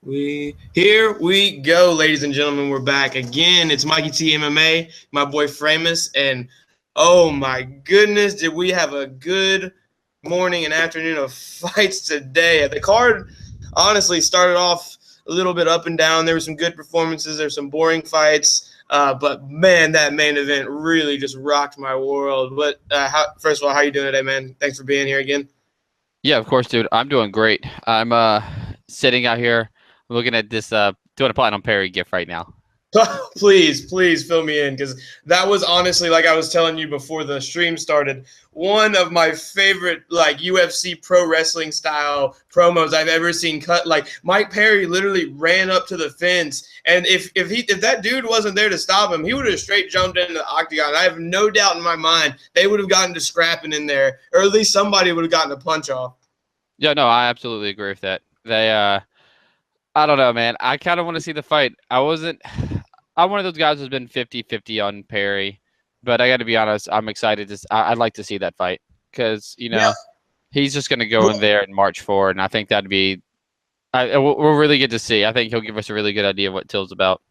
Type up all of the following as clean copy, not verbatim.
Here we go, ladies and gentlemen. We're back again. It's Mikey T MMA, my boy Framus, and oh my goodness, did we have a good morning and afternoon of fights today. The card honestly started off a little bit up and down. There were some good performances. There were some boring fights. But man, that main event really just rocked my world. But first of all, how you doing today, man? Thanks for being here again. Yeah, of course, dude. I'm doing great. I'm sitting out here looking at this doing a Platinum Perry gift right now. Please fill me in, because that was honestly, like I was telling you before the stream started, one of my favorite like UFC pro wrestling style promos I've ever seen cut. Like Mike Perry literally ran up to the fence, and if that dude wasn't there to stop him, he would have straight jumped into the octagon. I have no doubt in my mind they would have gotten to scrapping in there, or at least somebody would have gotten a punch off. Yeah, no, I absolutely agree with that. I don't know, man. I kind of want to see the fight. I'm one of those guys who's been 50-50 on Perry, but I got to be honest, I'm excited. I'd like to see that fight because, he's just going to go in there and march forward, and I think that'd be we'll really get to see. I think he'll give us a really good idea of what Till's about.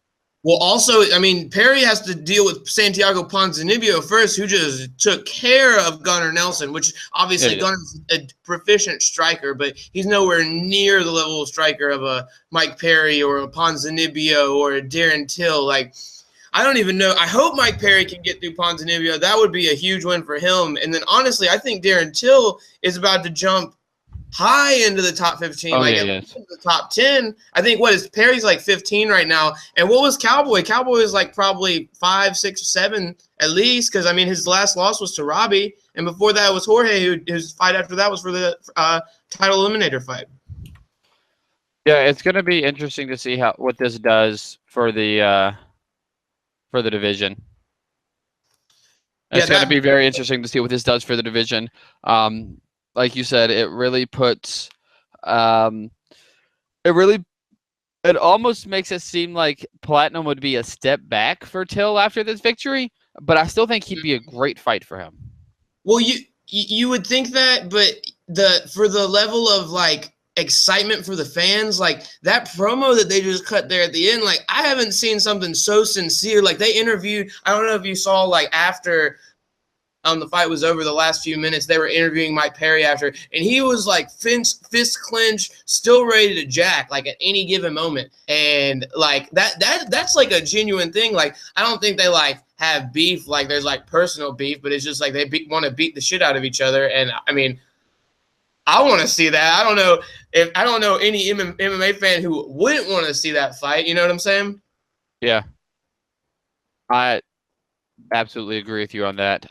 Well, also, I mean, Perry has to deal with Santiago Ponzinibbio first, who just took care of Gunnar Nelson, which obviously Gunnar's a proficient striker, but he's nowhere near the level of striker of a Mike Perry or a Ponzinibbio or a Darren Till. Like, I don't even know. I hope Mike Perry can get through Ponzinibbio. That would be a huge win for him. And then, honestly, I think Darren Till is about to jump high into the top 15, the top 10. I think Perry's like 15 right now. And what was Cowboy? Cowboy was like probably 5, 6, 7 at least, because I mean his last loss was to Robbie, and before that was Jorge, whose fight after that was for the title eliminator fight. Yeah, it's going to be interesting to see what this does for the division. It's going to be very interesting to see what this does for the division. Like you said, it really puts, it almost makes it seem like Platinum would be a step back for Till after this victory, but I still think he'd be a great fight for him. Well, you would think that, but for the level of like excitement for the fans, like that promo that they just cut there at the end, like I haven't seen something so sincere. Like they interviewed, I don't know if you saw, like after the fight was over, the last few minutes, they were interviewing Mike Perry after, and he was like fist clenched, still ready to jack, like at any given moment. And like that's like a genuine thing. Like I don't think they like have beef, like there's like personal beef, but it's just like they want to beat the shit out of each other. And I mean, I want to see that. I don't know any MMA fan who wouldn't want to see that fight. You know what I'm saying? Yeah. I absolutely agree with you on that.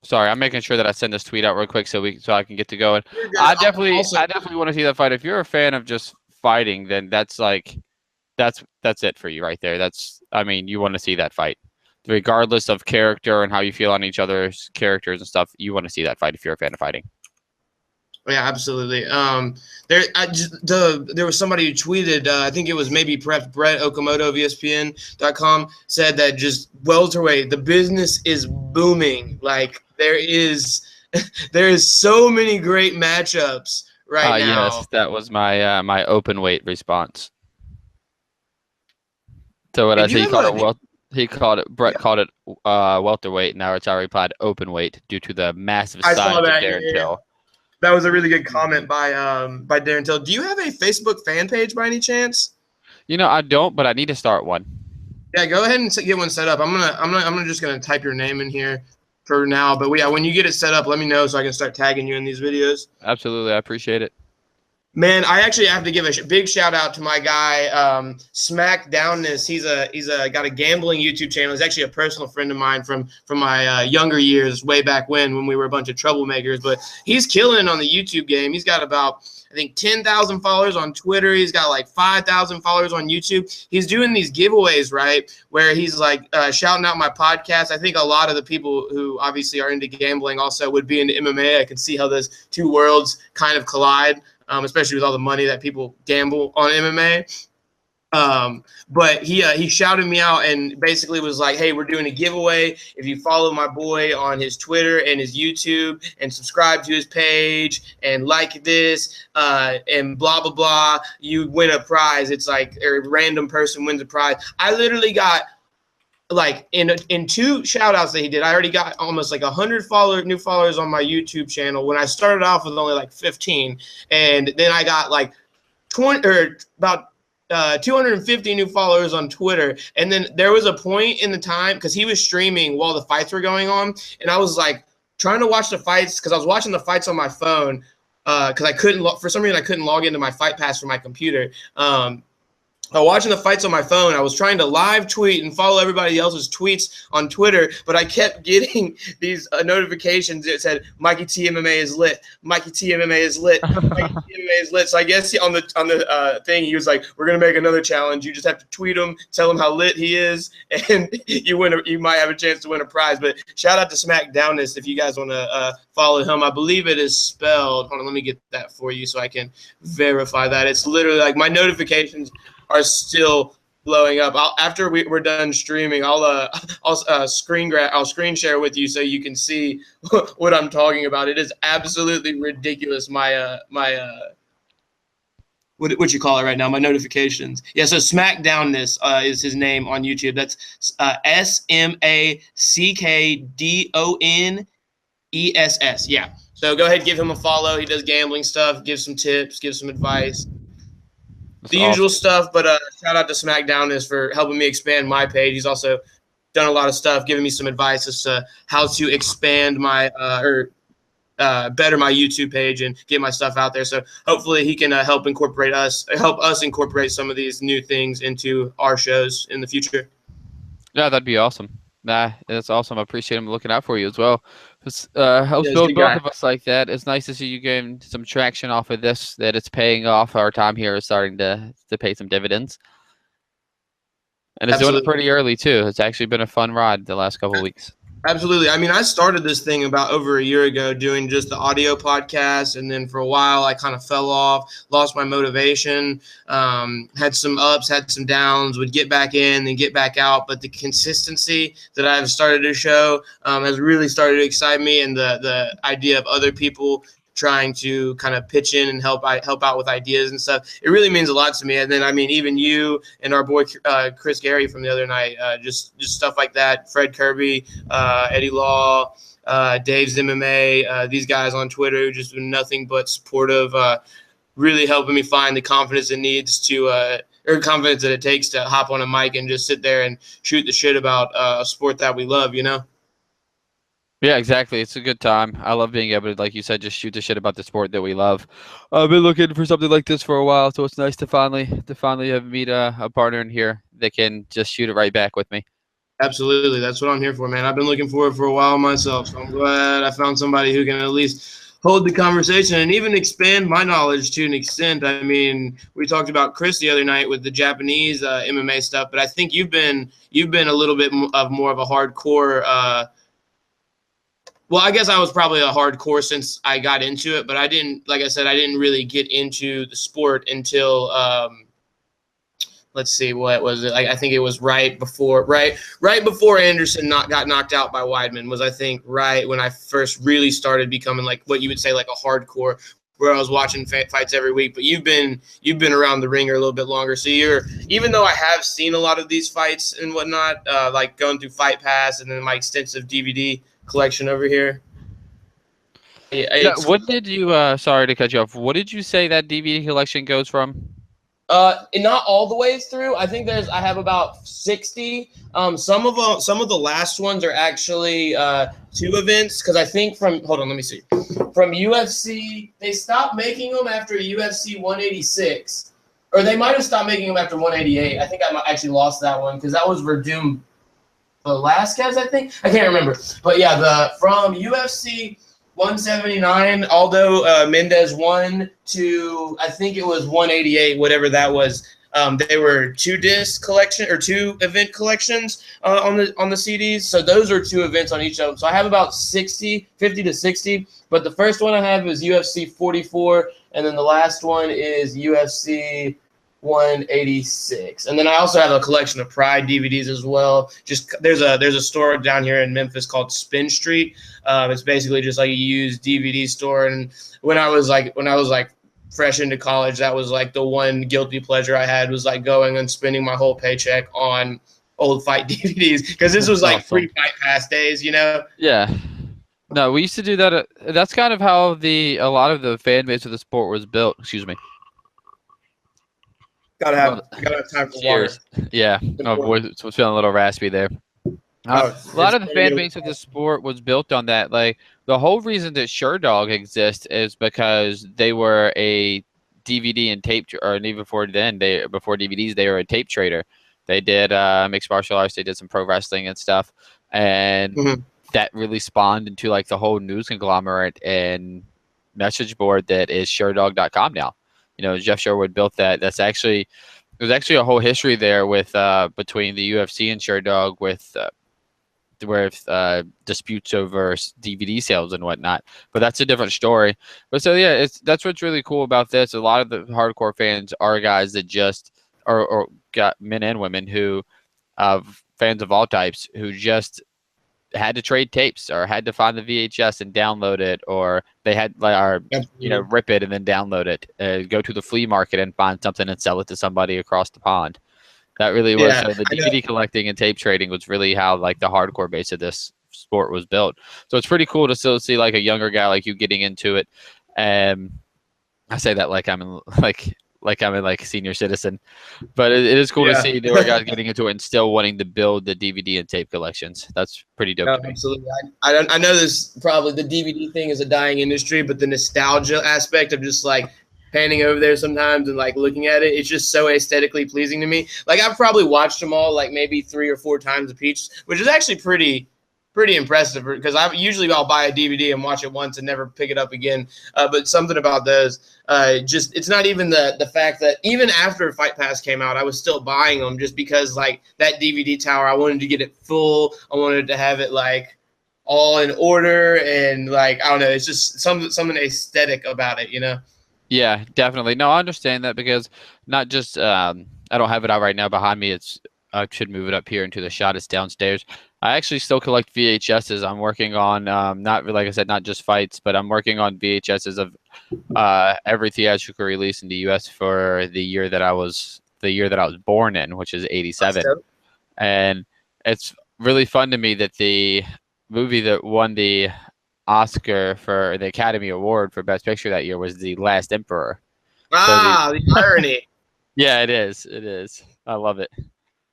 Sorry, I'm making sure that I send this tweet out real quick so I can get to going. I definitely want to see that fight. If you're a fan of just fighting, then that's it for you right there. You want to see that fight, regardless of character and how you feel on each other's characters and stuff. You want to see that fight if you're a fan of fighting. Yeah, absolutely. There was somebody who tweeted, I think it was perhaps Brett Okamoto of ESPN.com, said that just welterweight, the business is booming. Like there is so many great matchups right now. Yes, that was my my open weight response. So what I say, Brett called it welterweight. Now it's already replied open weight due to the massive size of Darren Till. That was a really good comment by Darren Till. Do you have a Facebook fan page by any chance? I don't, but I need to start one. Yeah, go ahead and get one set up. I'm just gonna type your name in here for now. But yeah, when you get it set up, let me know so I can start tagging you in these videos. Absolutely, I appreciate it. Man, I actually have to give a big shout out to my guy, Smackdownness. He's got a gambling YouTube channel. He's actually a personal friend of mine from my younger years, way back when we were a bunch of troublemakers. But he's killing on the YouTube game. He's got about, I think, 10,000 followers on Twitter. He's got like 5,000 followers on YouTube. He's doing these giveaways, right, where he's like shouting out my podcast. I think a lot of the people who obviously are into gambling also would be into MMA. I can see how those two worlds kind of collide. Especially with all the money that people gamble on MMA. But he shouted me out and basically was like, hey, we're doing a giveaway. If you follow my boy on his Twitter and his YouTube and subscribe to his page and like this and blah, blah, blah, you win a prize. It's like a random person wins a prize. I literally got like in 2 shout outs that he did, I already got almost like 100 new followers on my YouTube channel when I started off with only like 15. And then I got like 20 or about 250 new followers on Twitter. And then there was a point in the time because he was streaming while the fights were going on. And I was like trying to watch the fights because I was watching the fights on my phone because I couldn't, for some reason, I couldn't log into my Fight Pass from my computer. I was watching the fights on my phone. I was trying to live tweet and follow everybody else's tweets on Twitter, but I kept getting these notifications that said Mikey T MMA is lit. Mikey T MMA is lit. Mikey T MMA is lit. So I guess on the thing he was like, "We're gonna make another challenge. You just have to tweet him, tell him how lit he is, and you might have a chance to win a prize." But shout out to SmackDownness if you guys want to follow him. I believe it is spelled. Hold on, let me get that for you so I can verify that. It's literally like my notifications are still blowing up. After we're done streaming, I'll screen share with you so you can see what I'm talking about. It is absolutely ridiculous. What you call it right now? My notifications. Yeah. So SmackDownness is his name on YouTube. That's SmackDoness. Yeah. So go ahead, give him a follow. He does gambling stuff, gives some tips, gives some advice. The usual stuff, but shout out to SmackDownness for helping me expand my page. He's also done a lot of stuff, giving me some advice as to how to expand my better my YouTube page and get my stuff out there. So hopefully he can help us incorporate some of these new things into our shows in the future. Yeah, that'd be awesome. That's awesome. I appreciate him looking out for you as well. Helps build both of us like that. It's nice to see you getting some traction off of this, that it's paying off. Our time here is starting to pay some dividends. And it's doing it pretty early, too. It's actually been a fun ride the last couple of weeks. Absolutely. I mean, I started this thing about over a year ago doing just the audio podcast, and then for a while I kind of fell off, lost my motivation, had some ups, had some downs, would get back in, then get back out. But the consistency that I've started to show has really started to excite me, and the idea of other people trying to kind of pitch in and help out with ideas and stuff. It really means a lot to me. And then, I mean, even you and our boy Chris Gary from the other night, just stuff like that. Fred Kirby, Eddie Law, Dave's MMA, these guys on Twitter who just been nothing but supportive, really helping me find the confidence it needs to or confidence that it takes to hop on a mic and just sit there and shoot the shit about a sport that we love, you know? Yeah, exactly. It's a good time. I love being able to, like you said, just shoot the shit about the sport that we love. I've been looking for something like this for a while, so it's nice to finally meet a partner in here that can just shoot it right back with me. Absolutely. That's what I'm here for, man. I've been looking for it for a while myself, so I'm glad I found somebody who can at least hold the conversation and even expand my knowledge to an extent. I mean, we talked about Chris the other night with the Japanese MMA stuff, but I think you've been a little bit more of a hardcore well, I guess I was probably a hardcore since I got into it, but I didn't, like I said, I didn't really get into the sport until, let's see, what was it? I think it was right before Anderson got knocked out by Weidman was, I think, right when I first really started becoming like what you would say like a hardcore, where I was watching fights every week. But you've been around the ringer a little bit longer, so even though I have seen a lot of these fights and whatnot, like going through Fight Pass and then my extensive DVD collection over here. What did you sorry to cut you off. What did you say that DVD collection goes from? Not all the way through. I think I have about 60. Some of the last ones are actually 2 events, because I think hold on, let me see. From UFC, they stopped making them after UFC 186, or they might have stopped making them after 188. I think I actually lost that one because that was Verdum Velasquez, I think. I can't remember. But yeah, from UFC 179, although Mendez won to, I think it was 188, whatever that was. They were 2-disc collection or 2 event collections on the CDs. So those are 2 events on each of them. So I have about 50 to 60. But the first one I have is UFC 44, and then the last one is UFC 186. And then I also have a collection of Pride DVDs as well. Just there's a store down here in Memphis called Spin Street. It's basically just like a used DVD store. And when I was like fresh into college, that was like the one guilty pleasure I had, was like going and spending my whole paycheck on old fight DVDs, because this was like awesome. pre-Fight Pass days, you know? Yeah. No, we used to do that. That's kind of how a lot of the fan base of the sport was built. Excuse me. Gotta have time for water. Yeah, my voice was feeling a little raspy there. A lot of the fan base of the sport was built on that. Like, the whole reason that Sherdog exists is because they were a DVD and tape, or even before then, before DVDs, they were a tape trader. They did mixed martial arts. They did some pro wrestling and stuff, and that really spawned into like the whole news conglomerate and message board that is Sherdog.com now. You know, Jeff Sherwood built that. There's actually a whole history there with between the UFC and Sherdog with disputes over DVD sales and whatnot. But that's a different story. But so yeah, that's what's really cool about this. A lot of the hardcore fans are guys that just or got men and women who fans of all types who just had to trade tapes or had to find the VHS and download it, or they had rip it and then download it, go to the flea market and find something and sell it to somebody across the pond. That really was so the DVD collecting and tape trading was really how like the hardcore base of this sport was built. So it's pretty cool to still see like a younger guy like you getting into it. I say that like I'm in senior citizen, but it is cool to see newer guys getting into it and still wanting to build the DVD and tape collections. That's pretty dope. To me. Absolutely. I know this probably the DVD thing is a dying industry, but the nostalgia aspect of just like panning over there sometimes and like looking at it, it's just so aesthetically pleasing to me. Like, I've probably watched them all like maybe 3 or 4 times a piece, which is actually pretty impressive, because I'll buy a DVD and watch it once and never pick it up again. But something about those, it's not even the fact that even after Fight Pass came out, I was still buying them just because like that DVD tower, I wanted to get it full. I wanted to have it like all in order, and like, I don't know, it's just something aesthetic about it, you know? Yeah, definitely. No, I understand that, because not just I don't have it out right now behind me. I should move it up here into the shot. It's downstairs. I actually still collect VHSs. I'm working on not like I said, not just fights, but I'm working on VHSs of every theatrical release in the U.S. for the year that I was born in, which is '87. And it's really fun to me that the movie that won the Oscar for the Academy Award for Best Picture that year was The Last Emperor. The irony. Yeah, it is. It is. I love it.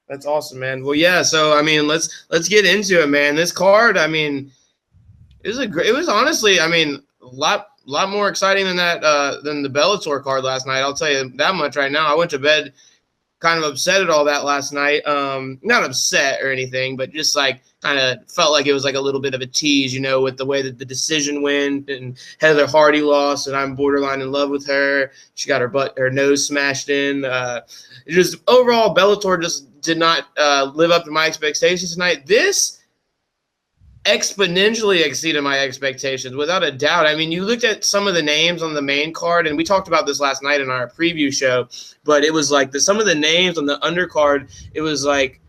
That's awesome, man. Well, yeah. So, I mean, let's get into it, man. This card, I mean, it was honestly, I mean, a lot more exciting than the Bellator card last night. I'll tell you that much right now. I went to bed kind of upset at all that last night. Not upset or anything, but just like kind of felt like it was like a little bit of a tease, you know, with the way that the decision went, and Heather Hardy lost, and I'm borderline in love with her. She got her nose smashed in. Just overall, Bellator just did not live up to my expectations tonight. This exponentially exceeded my expectations, without a doubt. I mean, you looked at some of the names on the main card, and we talked about this last night in our preview show, but it was like some of the names on the undercard, it was like,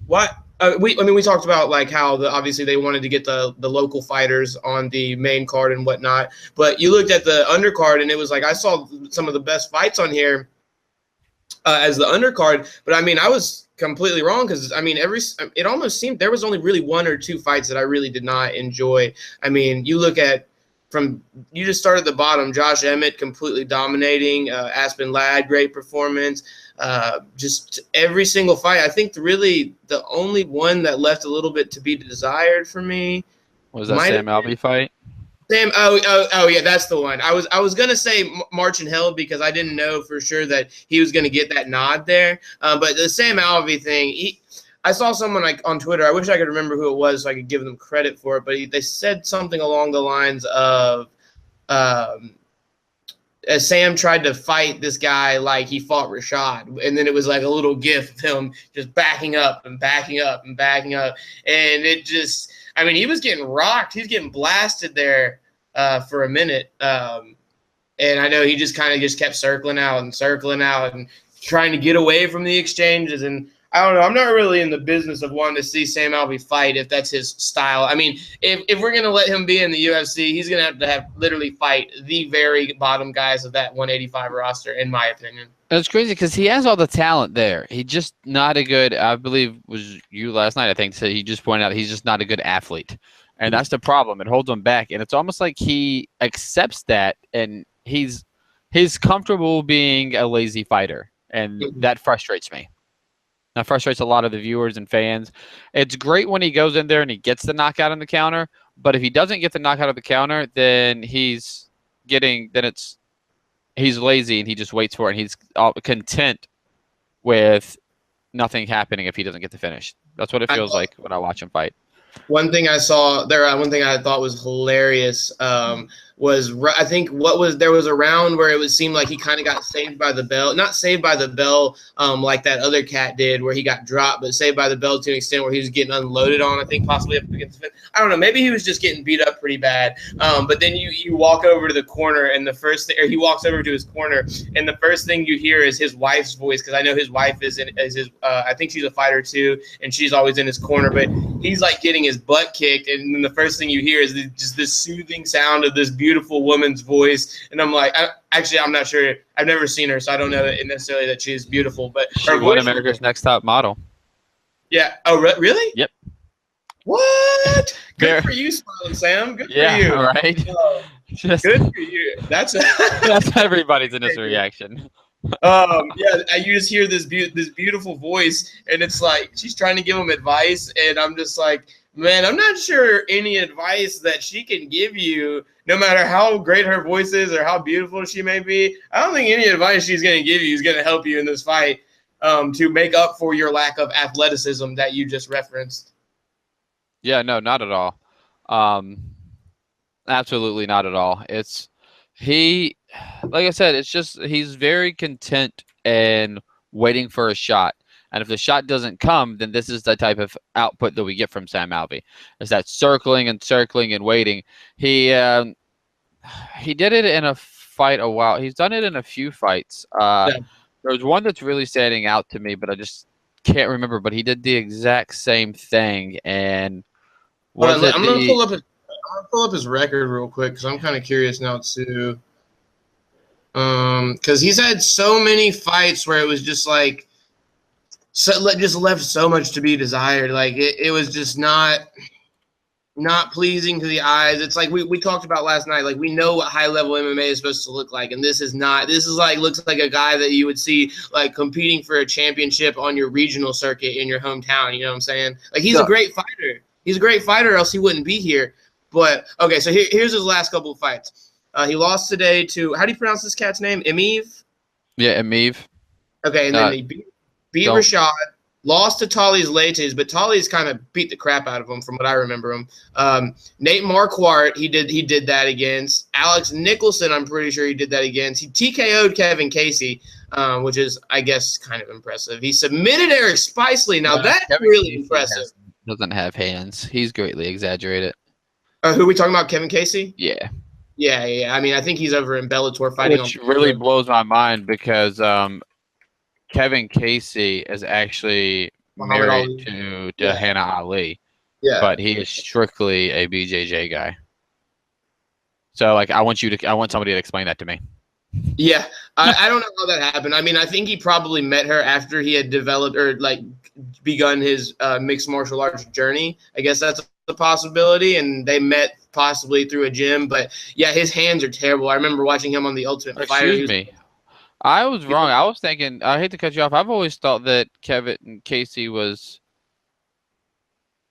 what? We talked about like how obviously they wanted to get the local fighters on the main card and whatnot, but you looked at the undercard, and it was like I saw some of the best fights on here as the undercard, but I mean, I was completely wrong, because I mean, it almost seemed there was only really 1 or 2 fights that I really did not enjoy. I mean, you look at you just start at the bottom. Josh Emmett completely dominating. Aspen Ladd, great performance. Just every single fight. I think really the only one that left a little bit to be desired for me was that Sam Alvey fight. Sam, oh yeah, that's the one. I was gonna say March in Hell, because I didn't know for sure that he was gonna get that nod there. But the Sam Alvey thing, I saw someone like on Twitter. I wish I could remember who it was so I could give them credit for it. But they said something along the lines of, as Sam tried to fight this guy like he fought Rashad, and then it was like a little gif of him just backing up and backing up and backing up, and it just. I mean, he was getting rocked. He's getting blasted there for a minute. And I know he just kind of just kept circling out and trying to get away from the exchanges. And I don't know. I'm not really in the business of wanting to see Sam Alvey fight if that's his style. I mean, if we're going to let him be in the UFC, he's going to have literally fight the very bottom guys of that 185 roster, in my opinion. It's crazy because he has all the talent there. He just not a good, I believe was you last night, I think, so he just pointed out he's just not a good athlete. And that's the problem. It holds him back. And it's almost like he accepts that and he's comfortable being a lazy fighter. And that frustrates me. That frustrates a lot of the viewers and fans. It's great when he goes in there and he gets the knockout on the counter. But if he doesn't get the knockout on the counter, then he's lazy and he just waits for it. And he's content with nothing happening if he doesn't get the finish. That's what it feels like when I watch him fight. One thing I saw there, one thing I thought was hilarious was I think there was a round where it seemed like he kind of got saved by the bell, not saved by the bell like that other cat did where he got dropped, but saved by the bell to an extent where he was getting unloaded on. I think possibly up against the fence. I don't know, maybe he was just getting beat up pretty bad. But then you walk over to the corner and he walks over to his corner and the first thing you hear is his wife's voice because I know his wife is his. I think she's a fighter too, and she's always in his corner, but he's like getting his butt kicked, and then the first thing you hear is just this soothing sound of this beautiful woman's voice. And I'm like, I'm not sure. I've never seen her, so I don't know necessarily that she's beautiful. But she won America's Next Top Model. Yeah. Oh, really? Yep. What? Good for you, Smiling Sam. Good for you. Yeah, right. Good for you. That's everybody's initial reaction. Yeah, you just hear this beautiful voice, and it's like she's trying to give him advice, and I'm just like, man, I'm not sure any advice that she can give you, no matter how great her voice is or how beautiful she may be. I don't think any advice she's going to give you is going to help you in this fight to make up for your lack of athleticism that you just referenced. Yeah, no, not at all. Absolutely not at all. Like I said, it's just he's very content and waiting for a shot. And if the shot doesn't come, then this is the type of output that we get from Sam Alvey. It's that circling and waiting. He did it in a fight a while. He's done it in a few fights. There was one that's really standing out to me, but I just can't remember. But he did the exact same thing. And I'm gonna pull up his record real quick because I'm kind of curious now too. Because he's had so many fights where it was just like. Just left so much to be desired. Like it was just not pleasing to the eyes. It's like we talked about last night. Like we know what high level MMA is supposed to look like, and this is not. This is like looks like a guy that you would see like competing for a championship on your regional circuit in your hometown. You know what I'm saying? Like he's a great fighter. He's a great fighter, or else he wouldn't be here. But okay, so here's his last couple of fights. He lost today to how do you pronounce this cat's name? Emeev? Yeah, Emeev. Okay, and then he beat Rashad, lost to Tali's Lates, but Tali's kind of beat the crap out of him from what I remember him. Nate Marquardt, he did that against. Alex Nicholson, I'm pretty sure he did that against. He TKO'd Kevin Casey, which is, I guess, kind of impressive. He submitted Eric Spicely. Now, that's Kevin really Casey impressive. Doesn't have hands. He's greatly exaggerated. Who are we talking about, Kevin Casey? Yeah. Yeah. I mean, I think he's over in Bellator fighting. Which really blows my mind because Kevin Casey is actually married to Hannah Ali. Yeah. But he is strictly a BJJ guy. So like I want somebody to explain that to me. Yeah. I don't know how that happened. I mean, I think he probably met her after he had developed or like begun his mixed martial arts journey. I guess that's a possibility, and they met possibly through a gym. But yeah, his hands are terrible. I remember watching him on The Ultimate Fighter. Excuse me. I was wrong. I was thinking. I hate to cut you off. I've always thought that Kevin Casey was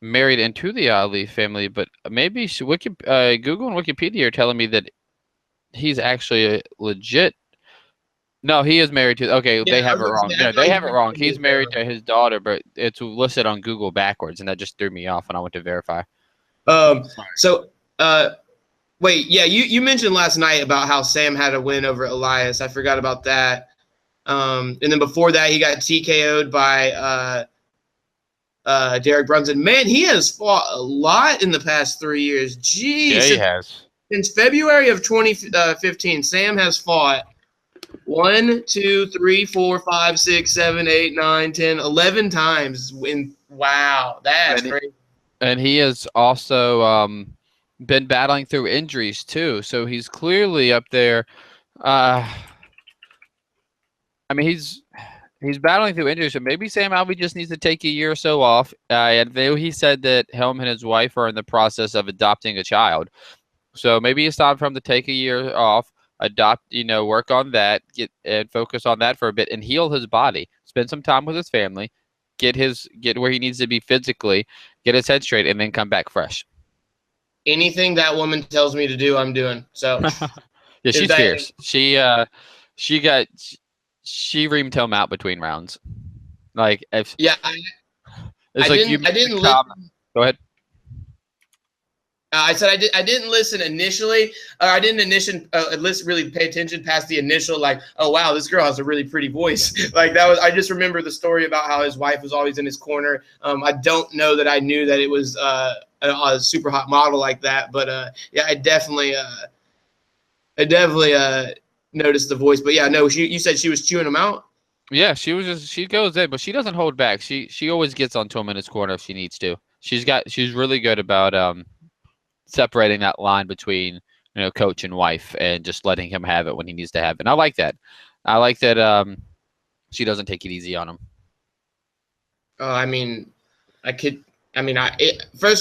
married into the Ali family, but maybe Google and Wikipedia are telling me that he's actually a legit. No, he is married to. Okay, yeah, they have it wrong. No, they have it wrong. He's married to his daughter, but it's listed on Google backwards, and that just threw me off when I went to verify. Wait, yeah, you mentioned last night about how Sam had a win over Elias. I forgot about that. And then before that, he got TKO'd by Derek Brunson. Man, he has fought a lot in the past 3 years. Jeez. Yeah, he has. since February of 2015, Sam has fought 1, 2, 3, 4, 5, 6, 7, 8, 9, 10, 11 times. Wow, that's crazy. And he has also been battling through injuries too. So he's clearly up there. I mean, he's battling through injuries. So maybe Sam Alvey just needs to take a year or so off. And he said that him and his wife are in the process of adopting a child. So maybe it's time for him to take a year off, adopt, work on that, and focus on that for a bit, and heal his body. Spend some time with his family, get where he needs to be physically, get his head straight, and then come back fresh. Anything that woman tells me to do, I'm doing. So yeah, she's fierce. She reamed him out between rounds. Like if I didn't listen. Go ahead. I said I didn't listen initially, or I didn't really pay attention past the initial, like, oh wow, this girl has a really pretty voice. Like that was, I just remember the story about how his wife was always in his corner. I don't know that I knew that it was a super hot model like that, but yeah, I definitely noticed the voice. But yeah, no, you said she was chewing him out. Yeah, she goes in, but she doesn't hold back. She always gets onto him in his corner if she needs to. She's really good about separating that line between coach and wife and just letting him have it when he needs to have it. And I like that. She doesn't take it easy on him. First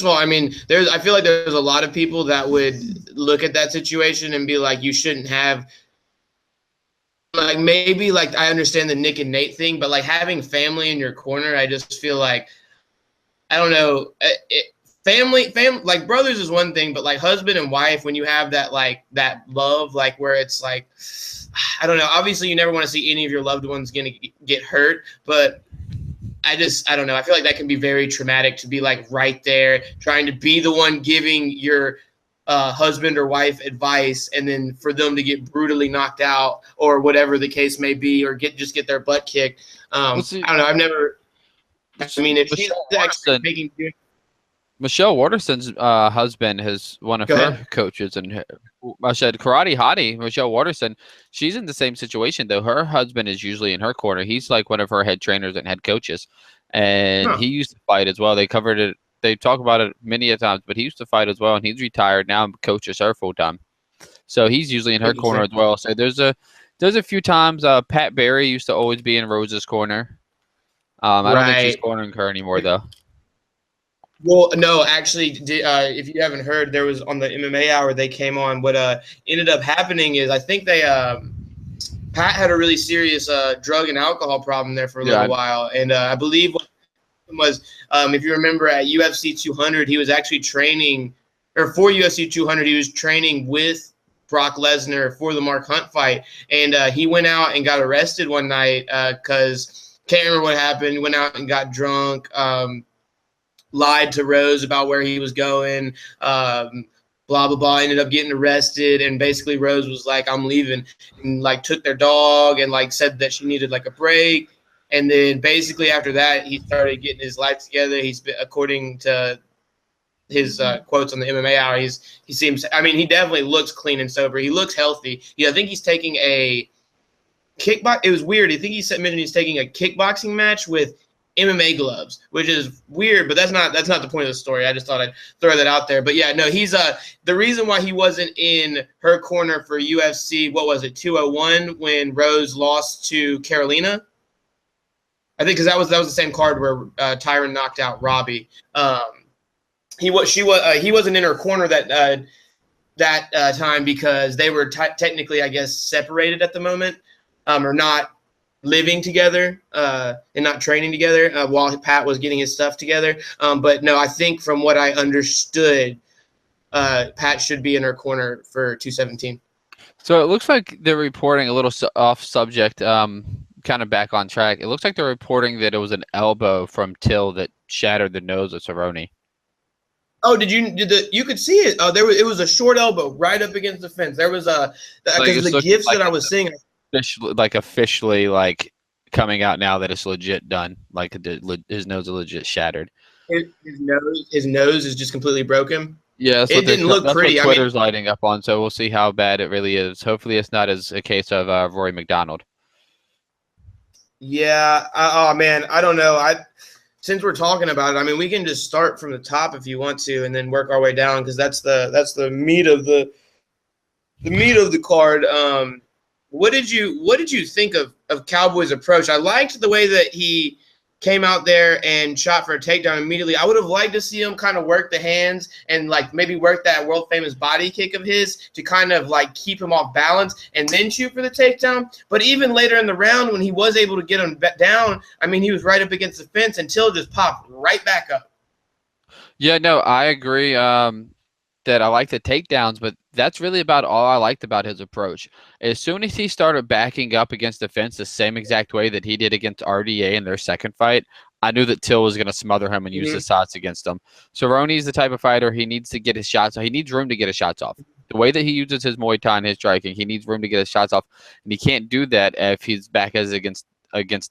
of all, I feel like there's a lot of people that would look at that situation and be like, you shouldn't have, like, maybe, like, I understand the Nick and Nate thing, but like having family in your corner, I just feel like, I don't know, family, like brothers is one thing, but like husband and wife, when you have that, like that love, like where it's like, I don't know, obviously you never want to see any of your loved ones get hurt, but I don't know. I feel like that can be very traumatic to be like right there trying to be the one giving your husband or wife advice, and then for them to get brutally knocked out or whatever the case may be, or get their butt kicked. I don't know. I've never. I mean, if she's actually making. Michelle Waterson's husband is one of her coaches, and I said karate hottie Michelle Waterson. She's in the same situation though. Her husband is usually in her corner. He's like one of her head trainers and head coaches, and he used to fight as well. They covered it. They talk about it many a times, but he used to fight as well, and he's retired now and coaches her full time. So he's usually in her corner as well. So there's a few times. Pat Barry used to always be in Rose's corner. I don't think she's cornering her anymore though. Well, no, actually, if you haven't heard, there was on the MMA Hour they came on. What ended up happening is I think Pat had a really serious drug and alcohol problem there for a little while, and I believe what was if you remember at UFC 200, he was actually training, or for UFC 200, he was training with Brock Lesnar for the Mark Hunt fight, and he went out and got arrested one night because can't remember what happened. Went out and got drunk. Lied to Rose about where he was going, blah, blah, blah, ended up getting arrested, and basically Rose was like, I'm leaving, and like took their dog and like said that she needed like a break, and then basically after that, he started getting his life together. He's been, according to his quotes on the MMA Hour, he seems, I mean, he definitely looks clean and sober. He looks healthy. Yeah, I think he's taking a kickbox. It was weird. I think he mentioned he's taking a kickboxing match with MMA gloves, which is weird, but that's not the point of the story. I just thought I'd throw that out there. But yeah, no, he's the reason why he wasn't in her corner for UFC, what was it, 201 when Rose lost to Carolina? I think because that was the same card where Tyron knocked out Robbie. He wasn't in her corner that time because they were technically, I guess, separated at the moment, or not living together and not training together while Pat was getting his stuff together. But no, I think from what I understood, Pat should be in her corner for 217. So it looks like they're reporting a little off subject, kind of back on track. It looks like they're reporting that it was an elbow from Till that shattered the nose of Cerrone. Oh, you could see it? It was a short elbow right up against the fence. There was because the gifs that I was seeing. Officially coming out now that it's legit done. Like his nose is legit shattered. His nose is just completely broken. Yeah, It didn't look that's pretty. what I mean, Twitter's lighting up on. So we'll see how bad it really is. Hopefully, it's not as a case of Rory McDonald. yeah. Oh man, I don't know. Since we're talking about it, I mean, we can just start from the top if you want to, and then work our way down because that's the meat of the card. What did you think of Cowboy's approach? I liked the way that he came out there and shot for a takedown immediately. I would have liked to see him kind of work the hands and like maybe work that world famous body kick of his to kind of like keep him off balance and then shoot for the takedown. But even later in the round when he was able to get him down, I mean, he was right up against the fence until just popped right back up. Yeah, no, I agree. That I like the takedowns, but that's really about all I liked about his approach. As soon as he started backing up against the fence the same exact way that he did against RDA in their second fight, I knew that Till was going to smother him and use his shots against him. Cerrone's the type of fighter, he needs to get his shots. He needs room to get his shots off. The way that he uses his Muay Thai and his striking, he needs room to get his shots off, and he can't do that if his back is against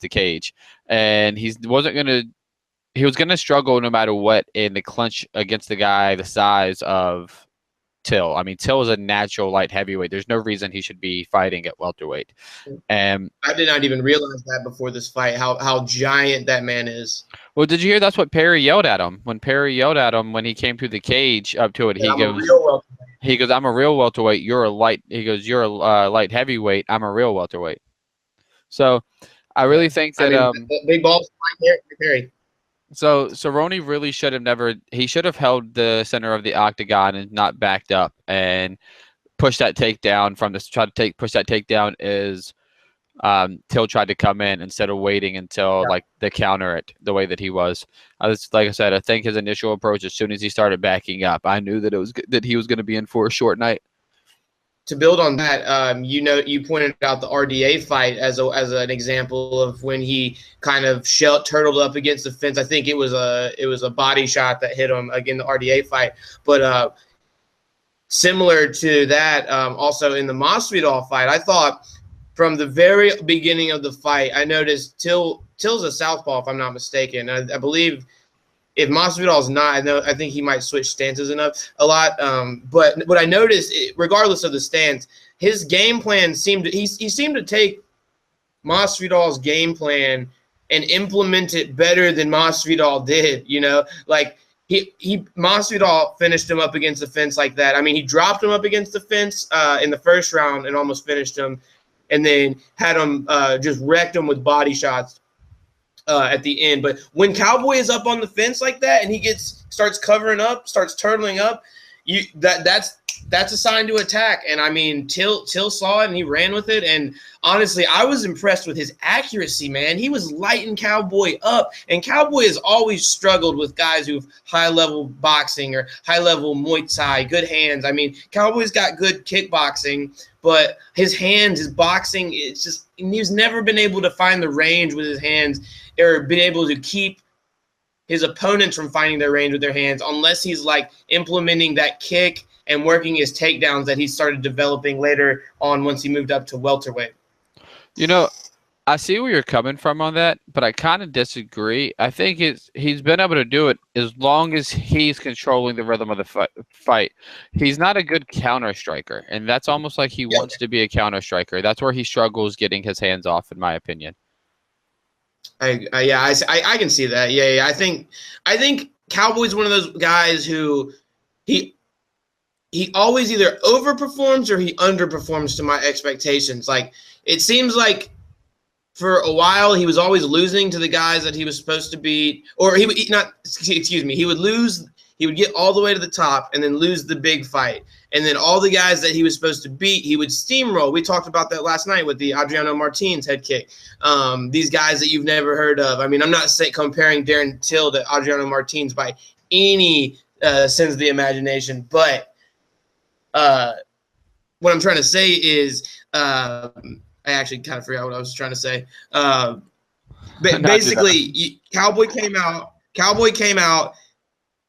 the cage. And he was going to struggle no matter what in the clinch against the guy the size of Till. I mean, Till is a natural light heavyweight. There's no reason he should be fighting at welterweight. And I did not even realize that before this fight, how giant that man is. well, did you hear that's what Perry yelled at him? When Perry yelled at him when he came through the cage up to it, he goes, I'm a real welterweight. You're a light. He goes, you're a light heavyweight. I'm a real welterweight. So I really think that big balls like Perry. So Cerrone really should have held the center of the octagon and not backed up and pushed that takedown push that takedown as Till tried to come in instead of waiting until like the counter it the way that he was. Like I said, I think his initial approach as soon as he started backing up, I knew that that he was going to be in for a short night. To build on that, you pointed out the RDA fight as an example of when he kind of turtled up against the fence. I think it was a body shot that hit him again, the RDA fight. But similar to that, also in the Masvidal fight, I thought from the very beginning of the fight, I noticed Till's a southpaw, if I'm not mistaken. I believe. If Masvidal's not, I think he might switch stances a lot. But what I noticed, regardless of the stance, his game plan seemed to take Masvidal's game plan and implement it better than Masvidal did. Like Masvidal finished him up against the fence like that. I mean, he dropped him up against the fence in the first round and almost finished him, and then had him just wrecked him with body shots at the end. But when Cowboy is up on the fence like that and he starts covering up, starts turtling up, that's a sign to attack. And I mean, Till saw it and he ran with it. And honestly, I was impressed with his accuracy, man. He was lighting Cowboy up, and Cowboy has always struggled with guys who've high-level boxing or high-level Muay Thai, good hands. I mean, Cowboy's got good kickboxing, but his hands, his boxing, he's never been able to find the range with his hands or been able to keep his opponents from finding their range with their hands unless he's like implementing that kick and working his takedowns that he started developing later on once he moved up to welterweight. I see where you're coming from on that, but I kind of disagree. I think he's been able to do it as long as he's controlling the rhythm of the fight. He's not a good counter striker, and that's almost like he wants to be a counter striker. That's where he struggles getting his hands off, in my opinion. I can see that. Yeah. I think Cowboy's one of those guys who he always either overperforms or he underperforms to my expectations. Like, it seems like for a while he was always losing to the guys that he was supposed to beat, or he would lose. He would get all the way to the top and then lose the big fight. And then all the guys that he was supposed to beat, he would steamroll. We talked about that last night with the Adriano Martins head kick. These guys that you've never heard of. I mean, I'm not comparing Darren Till to Adriano Martins by any sense of the imagination. But what I'm trying to say is I actually kind of forgot what I was trying to say. Basically, Cowboy came out.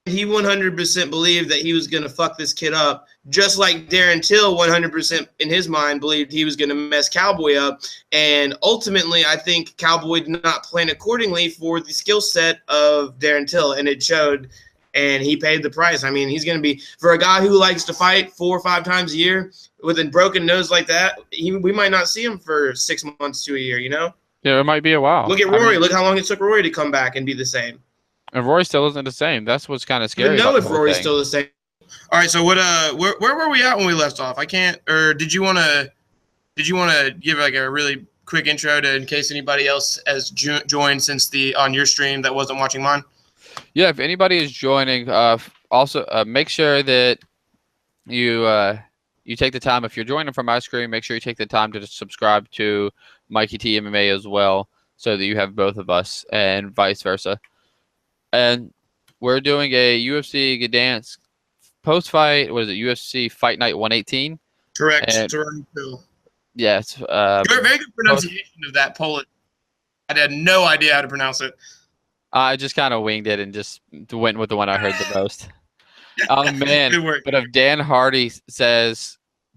He 100% believed that he was going to fuck this kid up, just like Darren Till 100% in his mind believed he was going to mess Cowboy up. And ultimately, I think Cowboy did not plan accordingly for the skill set of Darren Till, and it showed and he paid the price. I mean, he's going to be, for a guy who likes to fight 4 or 5 times a year with a broken nose like that, we might not see him for 6 months to a year, you know? Yeah, it might be a while. Look at Rory. Look how long it took Rory to come back and be the same. And Rory still isn't the same. That's what's kind of scary. I don't know if Rory's still the same. All right, so what? Where were we at when we left off? I can't. Or did you want to give like a really quick intro to, in case anybody else has joined since on your stream that wasn't watching mine? Yeah, if anybody is joining, also make sure that you take the time. If you're joining from my screen, make sure you take the time to subscribe to Mikey T MMA as well, so that you have both of us, and vice versa. And we're doing a UFC Gdansk post-fight. What is it? UFC Fight Night 118. Correct. Yes. Very good pronunciation of that Polish. I had no idea how to pronounce it. I just kind of winged it and just went with the one I heard the most. Oh man! But if Dan Hardy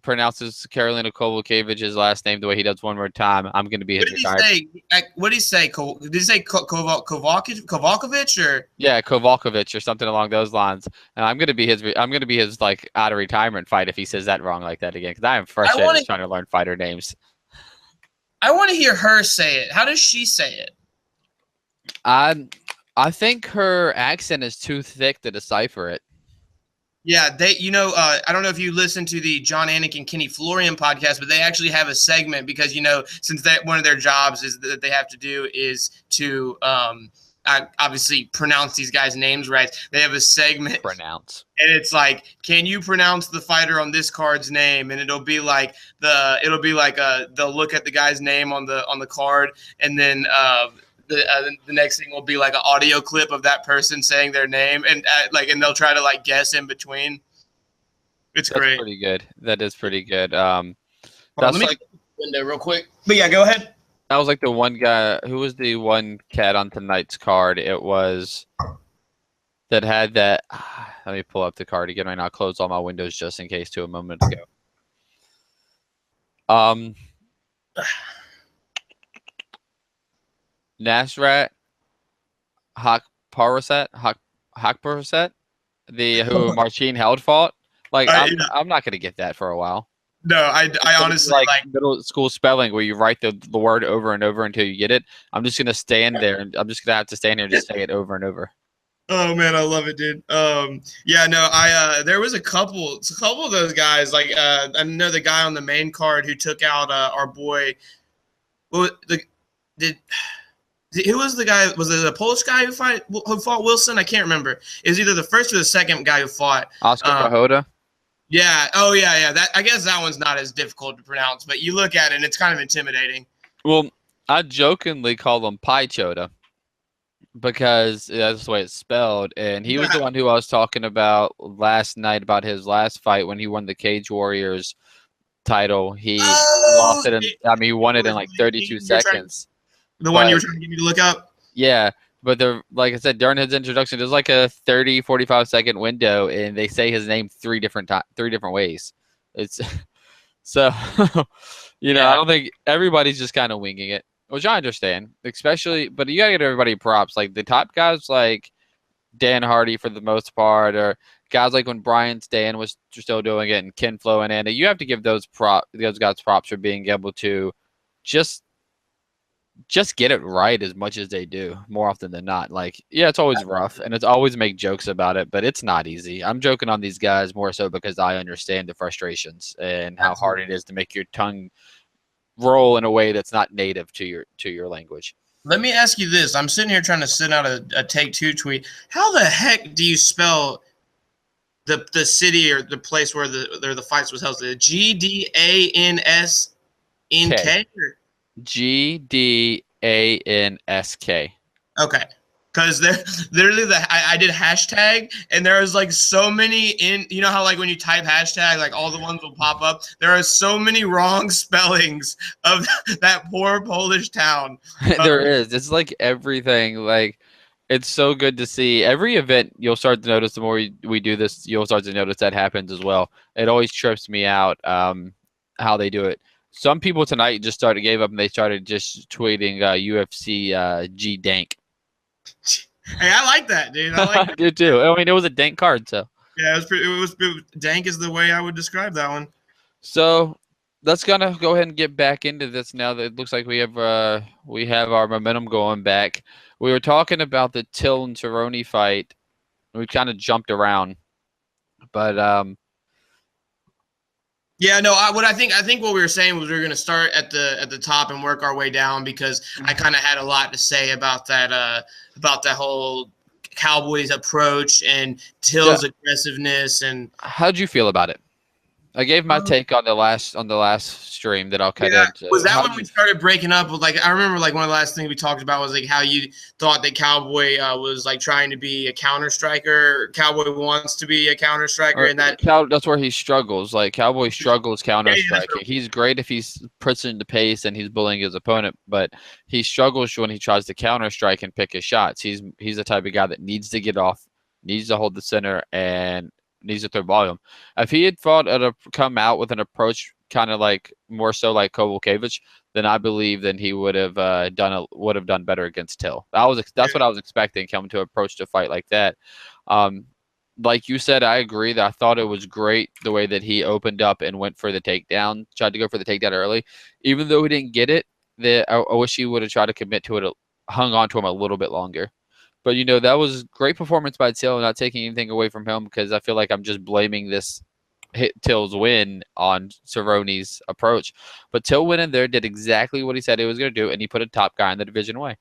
pronounces Karolina Kowalkiewicz' last name the way he does one more time, I'm going to be his retired. What did he say? Did he say Kovalkovich or? Yeah, Kovalkovich or something along those lines. And I'm going to be his like out of retirement fight if he says that wrong like that again, because I am frustrated trying to learn fighter names. I want to hear her say it. How does she say it? I think her accent is too thick to decipher it. Yeah, I don't know if you listen to the John Anik and Kenny Florian podcast, but they actually have a segment because, since one of their jobs is that they have to do is to obviously pronounce these guys' names right. They have a segment. Pronounce. And it's like, can you pronounce the fighter on this card's name? And it'll be like they'll look at the guy's name on the card, and then the next thing will be like an audio clip of that person saying their name, and they'll try to like guess in between. That's great. Pretty good. That is pretty good. Let me like window real quick. But yeah, go ahead. That was like the one guy who was the one cat on tonight's card. It was that had that. Let me pull up the card again right now. Close all my windows just in case. To a moment ago. Nasrat Hakparsat, who Marcin Held fought. Like I'm not gonna get that for a while. No, I honestly like middle school spelling where you write the word over and over until you get it. I'm just gonna stand there and I'm just gonna have to stand there and just say it over and over. Oh man, I love it, dude. Yeah, no, there was a couple of those guys. Like I know the guy on the main card who took out our boy. Who was the guy? Was it a Polish guy who fought Wilson? I can't remember. It was either the first or the second guy who fought. Oscar Pahoda? Yeah. Oh, yeah. I guess that one's not as difficult to pronounce, but you look at it and it's kind of intimidating. Well, I jokingly call him Pai Chota because that's the way it's spelled. And he was the one who I was talking about last night about his last fight when he won the Cage Warriors title. He lost it. He won it in like 32 seconds. The one you were trying to get me to look up? Yeah, but like I said, during his introduction, there's like a 30, 45-second window, and they say his name three different ways. It's so, I don't think everybody's just kind of winging it, which I understand, especially, but you got to get everybody props. Like the top guys like Dan Hardy for the most part, or guys like when Brian Stan was still doing it, and Ken Flo and Anna, you have to give those guys props for being able to just get it right as much as they do more often than not. Like, yeah, it's always rough and it's always make jokes about it, but it's not easy. I'm joking on these guys more so because I understand the frustrations and how hard it is to make your tongue roll in a way that's not native to your language. Let me ask you this. I'm sitting here trying to send out a Take Two tweet. How the heck do you spell the city or the place where the fights was held? GDANSNK? GDANSK. Okay. Because literally I did hashtag and there was like so many how like when you type hashtag, like all the ones will pop up. There are so many wrong spellings of that poor Polish town. There is. It's like everything. Like it's so good to see. Every event you'll start to notice the more we do this, you'll start to notice that happens as well. It always trips me out how they do it. Some people tonight just gave up and they started just tweeting UFC G Dank. Hey, I like that, dude. I like I that. did too. I mean, it was a dank card, so. Yeah, it was dank is the way I would describe that one. So let's gonna go ahead and get back into this now that it looks like we have our momentum going back. We were talking about the Till and Cerrone fight. We kind of jumped around, but Yeah, no. I think what we were saying was we were going to start at the top and work our way down because I kind of had a lot to say about that whole Cowboys approach and yeah. Till's aggressiveness and How'd you feel about it? I gave my take on the last stream that I'll cut yeah. Was into. that How when we started breaking up? Like I remember, like one of the last things we talked about was like how you thought that Cowboy was like trying to be a counter striker. Cowboy wants to be a counter striker, and that that's where he struggles. Like Cowboy struggles counter yeah, striking. He's great if he's pushing the pace and he's bullying his opponent, but he struggles when he tries to counter strike and pick his shots. He's the type of guy that needs to get off, needs to hold the center, and needs to throw volume. If he had come out with an approach kind of like more so like Kovalevich, then I believe then he would have done better against Till. That's what I was expecting coming to approach the fight like that. Like you said, I agree that I thought it was great the way that he opened up and went for the takedown, tried to go for the takedown early, even though he didn't get it. I wish he would have tried to commit to it, hung on to him a little bit longer. But that was great performance by Till, not taking anything away from him because I feel like I'm just blaming this Till's win on Cerrone's approach. But Till went in there, did exactly what he said he was going to do, and he put a top guy in the division away.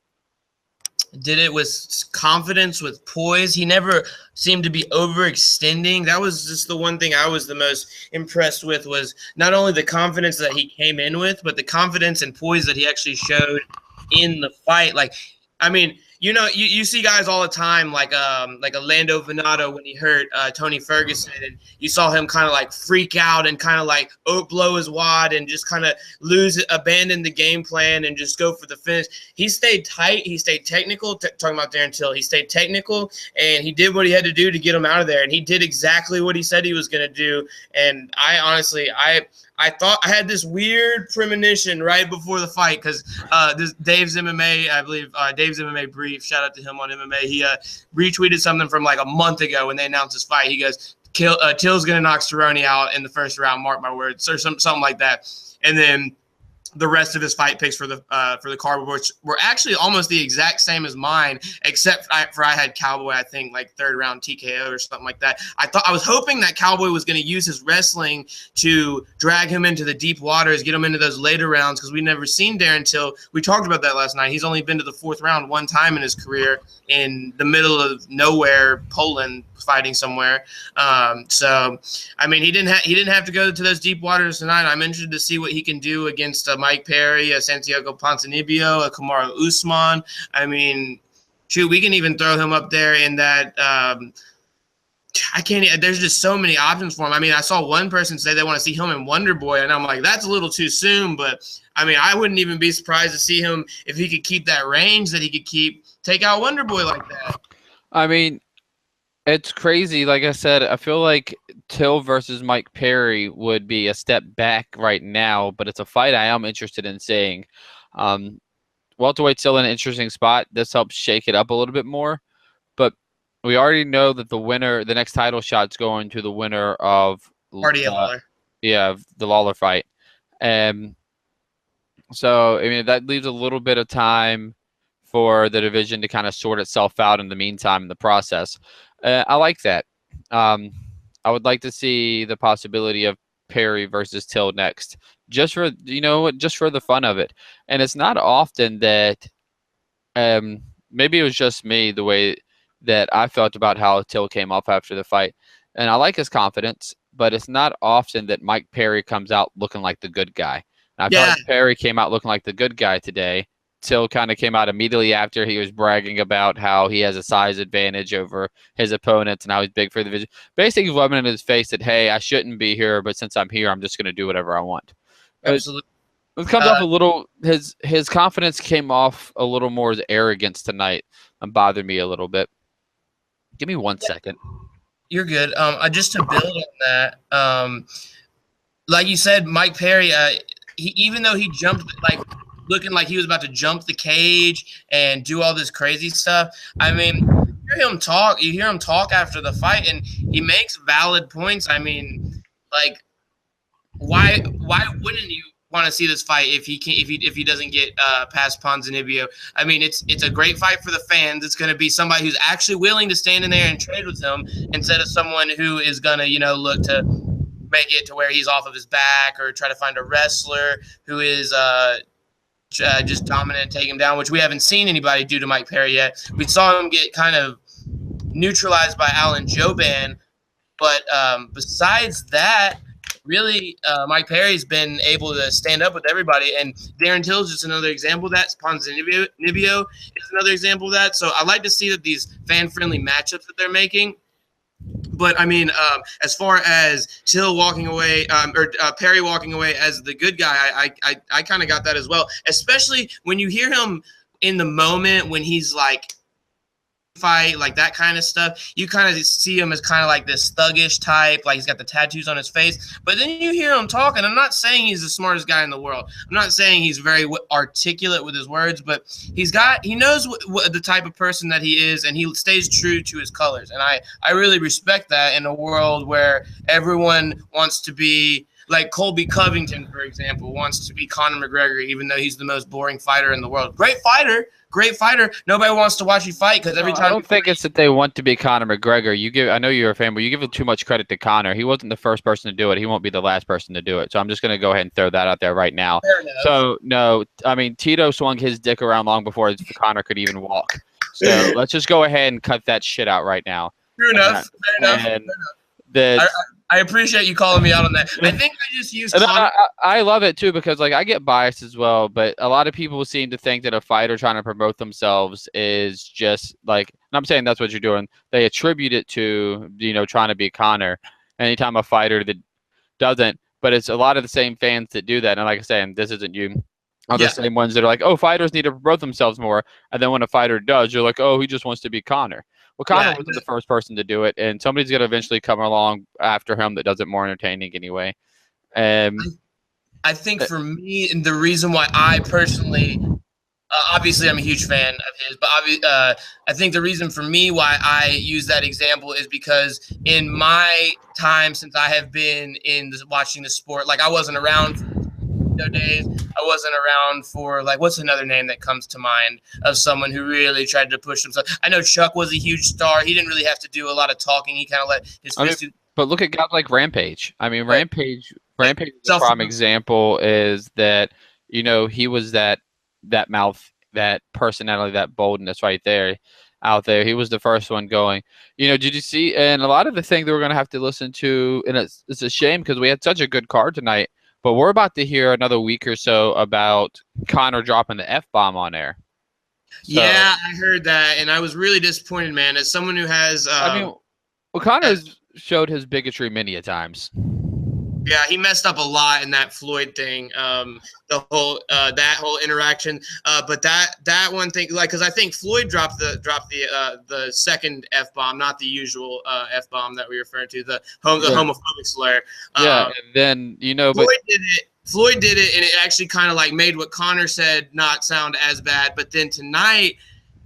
Did it with confidence, with poise. He never seemed to be overextending. That was just the one thing I was the most impressed with was not only the confidence that he came in with, but the confidence and poise that he actually showed in the fight. Like, I mean, you see guys all the time like a Lando Venato when he hurt Tony Ferguson, and you saw him kind of like freak out and kind of like blow his wad and just kind of abandon the game plan and just go for the finish. He stayed tight. He stayed technical. Talking about Darren Till, he stayed technical and he did what he had to do to get him out of there, and he did exactly what he said he was going to do. And I honestly, I thought I had this weird premonition right before the fight because this Dave's MMA, I believe Dave's MMA brief. Shout out to him on MMA. He retweeted something from like a month ago when they announced his fight. He goes, "Till's gonna knock Cerrone out in the first round. Mark my words," or something like that. And then the rest of his fight picks for the card, which were actually almost the exact same as mine, except I had Cowboy, I think, like third round TKO or something like that. I was hoping that Cowboy was going to use his wrestling to drag him into the deep waters, get him into those later rounds, because we've never seen Darren Till. We talked about that last night. He's only been to the fourth round one time in his career in the middle of nowhere, Poland, fighting somewhere. So, I mean, he didn't have to go to those deep waters tonight. I'm interested to see what he can do against Mike Perry, Santiago Ponzinibbio, Kamaru Usman. I mean, shoot, we can even throw him up there in that. I can't. There's just so many options for him. I mean, I saw one person say they want to see him in Wonder Boy, and I'm like, that's a little too soon. But I mean, I wouldn't even be surprised to see him if he could keep that range that he could take out Wonder Boy like that. I mean, it's crazy. Like I said, I feel like Till versus Mike Perry would be a step back right now, but it's a fight I am interested in seeing. Welterweight's still in an interesting spot. This helps shake it up a little bit more, but we already know that the next title shot's going to the winner of Lawler. Yeah, the Lawler fight. So, I mean, that leaves a little bit of time for the division to kind of sort itself out in the meantime in the process. I like that. I would like to see the possibility of Perry versus Till next, just for the fun of it. And it's not often that, maybe it was just me the way that I felt about how Till came off after the fight, and I like his confidence, but it's not often that Mike Perry comes out looking like the good guy. And I felt like Perry came out looking like the good guy today. Till kind of came out immediately after he was bragging about how he has a size advantage over his opponents and how he's big for the division. Basically rubbing in his face that, hey, I shouldn't be here, but since I'm here, I'm just going to do whatever I want. Absolutely. It comes off a little, his confidence came off a little more as arrogance tonight and bothered me a little bit. Give me 1 second. You're good. Just to build on that, like you said, Mike Perry, even though he jumped, like, looking like he was about to jump the cage and do all this crazy stuff. I mean, you hear him talk after the fight, and he makes valid points. I mean, like, why wouldn't you want to see this fight if he doesn't get past Ponzinibbio? I mean, it's a great fight for the fans. It's going to be somebody who's actually willing to stand in there and trade with him instead of someone who is going to look to make it to where he's off of his back or try to find a wrestler who is just dominant and take him down, which we haven't seen anybody do to Mike Perry yet. We saw him get kind of neutralized by Alan Jouban, but besides that, really, Mike Perry's been able to stand up with everybody, and Darren Till's just another example of that. Ponzinibbio is another example of that. So I like to see that these fan-friendly matchups that they're making. But I mean, as far as Till walking away, or Perry walking away as the good guy, I kind of got that as well. Especially when you hear him in the moment when he's like fight, like that kind of stuff, you kind of see him as kind of like this thuggish type, like he's got the tattoos on his face. But then you hear him talking. I'm not saying he's the smartest guy in the world. I'm not saying he's very articulate with his words, but he knows what the type of person that he is, and he stays true to his colors. And I really respect that in a world where everyone wants to be like Colby Covington, for example, wants to be Conor McGregor, even though he's the most boring fighter in the world. Great fighter. Nobody wants to watch you fight because every time. I don't think it's that they want to be Conor McGregor. I know you're a fan, but you give too much credit to Conor. He wasn't the first person to do it. He won't be the last person to do it. So I'm just going to go ahead and throw that out there right now. So no, I mean Tito swung his dick around long before Conor could even walk. So let's just go ahead and cut that shit out right now. Fair enough. I appreciate you calling me out on that. I think I just used. I love it too because like I get biased as well, but a lot of people seem to think that a fighter trying to promote themselves is just like. And I'm saying that's what you're doing. They attribute it to trying to be Conor. Anytime a fighter that doesn't, but it's a lot of the same fans that do that. And like I say, and this isn't you. Are the same ones that are like, oh, fighters need to promote themselves more, and then when a fighter does, you're like, oh, he just wants to be Conor. Well, Conor wasn't the first person to do it, and somebody's going to eventually come along after him that does it more entertaining anyway. I think for me, and the reason why I personally, obviously I'm a huge fan of his, but I think the reason for me why I use that example is because in my time since I have been watching the sport, like I wasn't around for days. I wasn't around for like what's another name that comes to mind of someone who really tried to push himself. I know Chuck was a huge star. He didn't really have to do a lot of talking. He kind of let his but look at guys like Rampage. I mean, Rampage is a prime example is that he was that mouth, that personality, that boldness right there out there. He was the first one going. Did you see? And a lot of the things that we're going to have to listen to, and it's a shame because we had such a good card tonight. But we're about to hear another week or so about Conor dropping the F-bomb on air. So, yeah, I heard that, and I was really disappointed, man. As someone who has, Conor's showed his bigotry many a times. Yeah, he messed up a lot in that Floyd thing, the whole that whole interaction. But that one thing, like, because I think Floyd dropped the second F-bomb, not the usual F-bomb that we referred to, the homophobic slur. Yeah, and then Floyd did it, and it actually kind of like made what Conor said not sound as bad. But then tonight,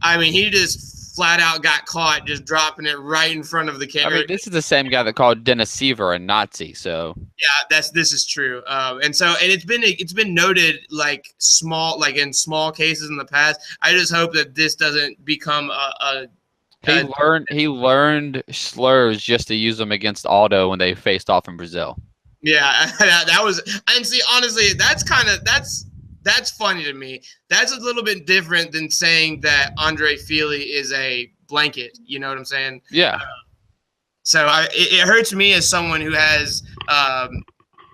I mean, he just flat out got caught just dropping it right in front of the camera. I mean, this is the same guy that called Dennis Seaver a Nazi. So yeah, this is true. And it's been noted like in small cases in the past. I just hope that this doesn't become He learned slurs just to use them against Aldo when they faced off in Brazil. Yeah, that was, and see, honestly, that's funny to me. That's a little bit different than saying that Andre Feely is a blanket. You know what I'm saying? Yeah. So it hurts me as someone who has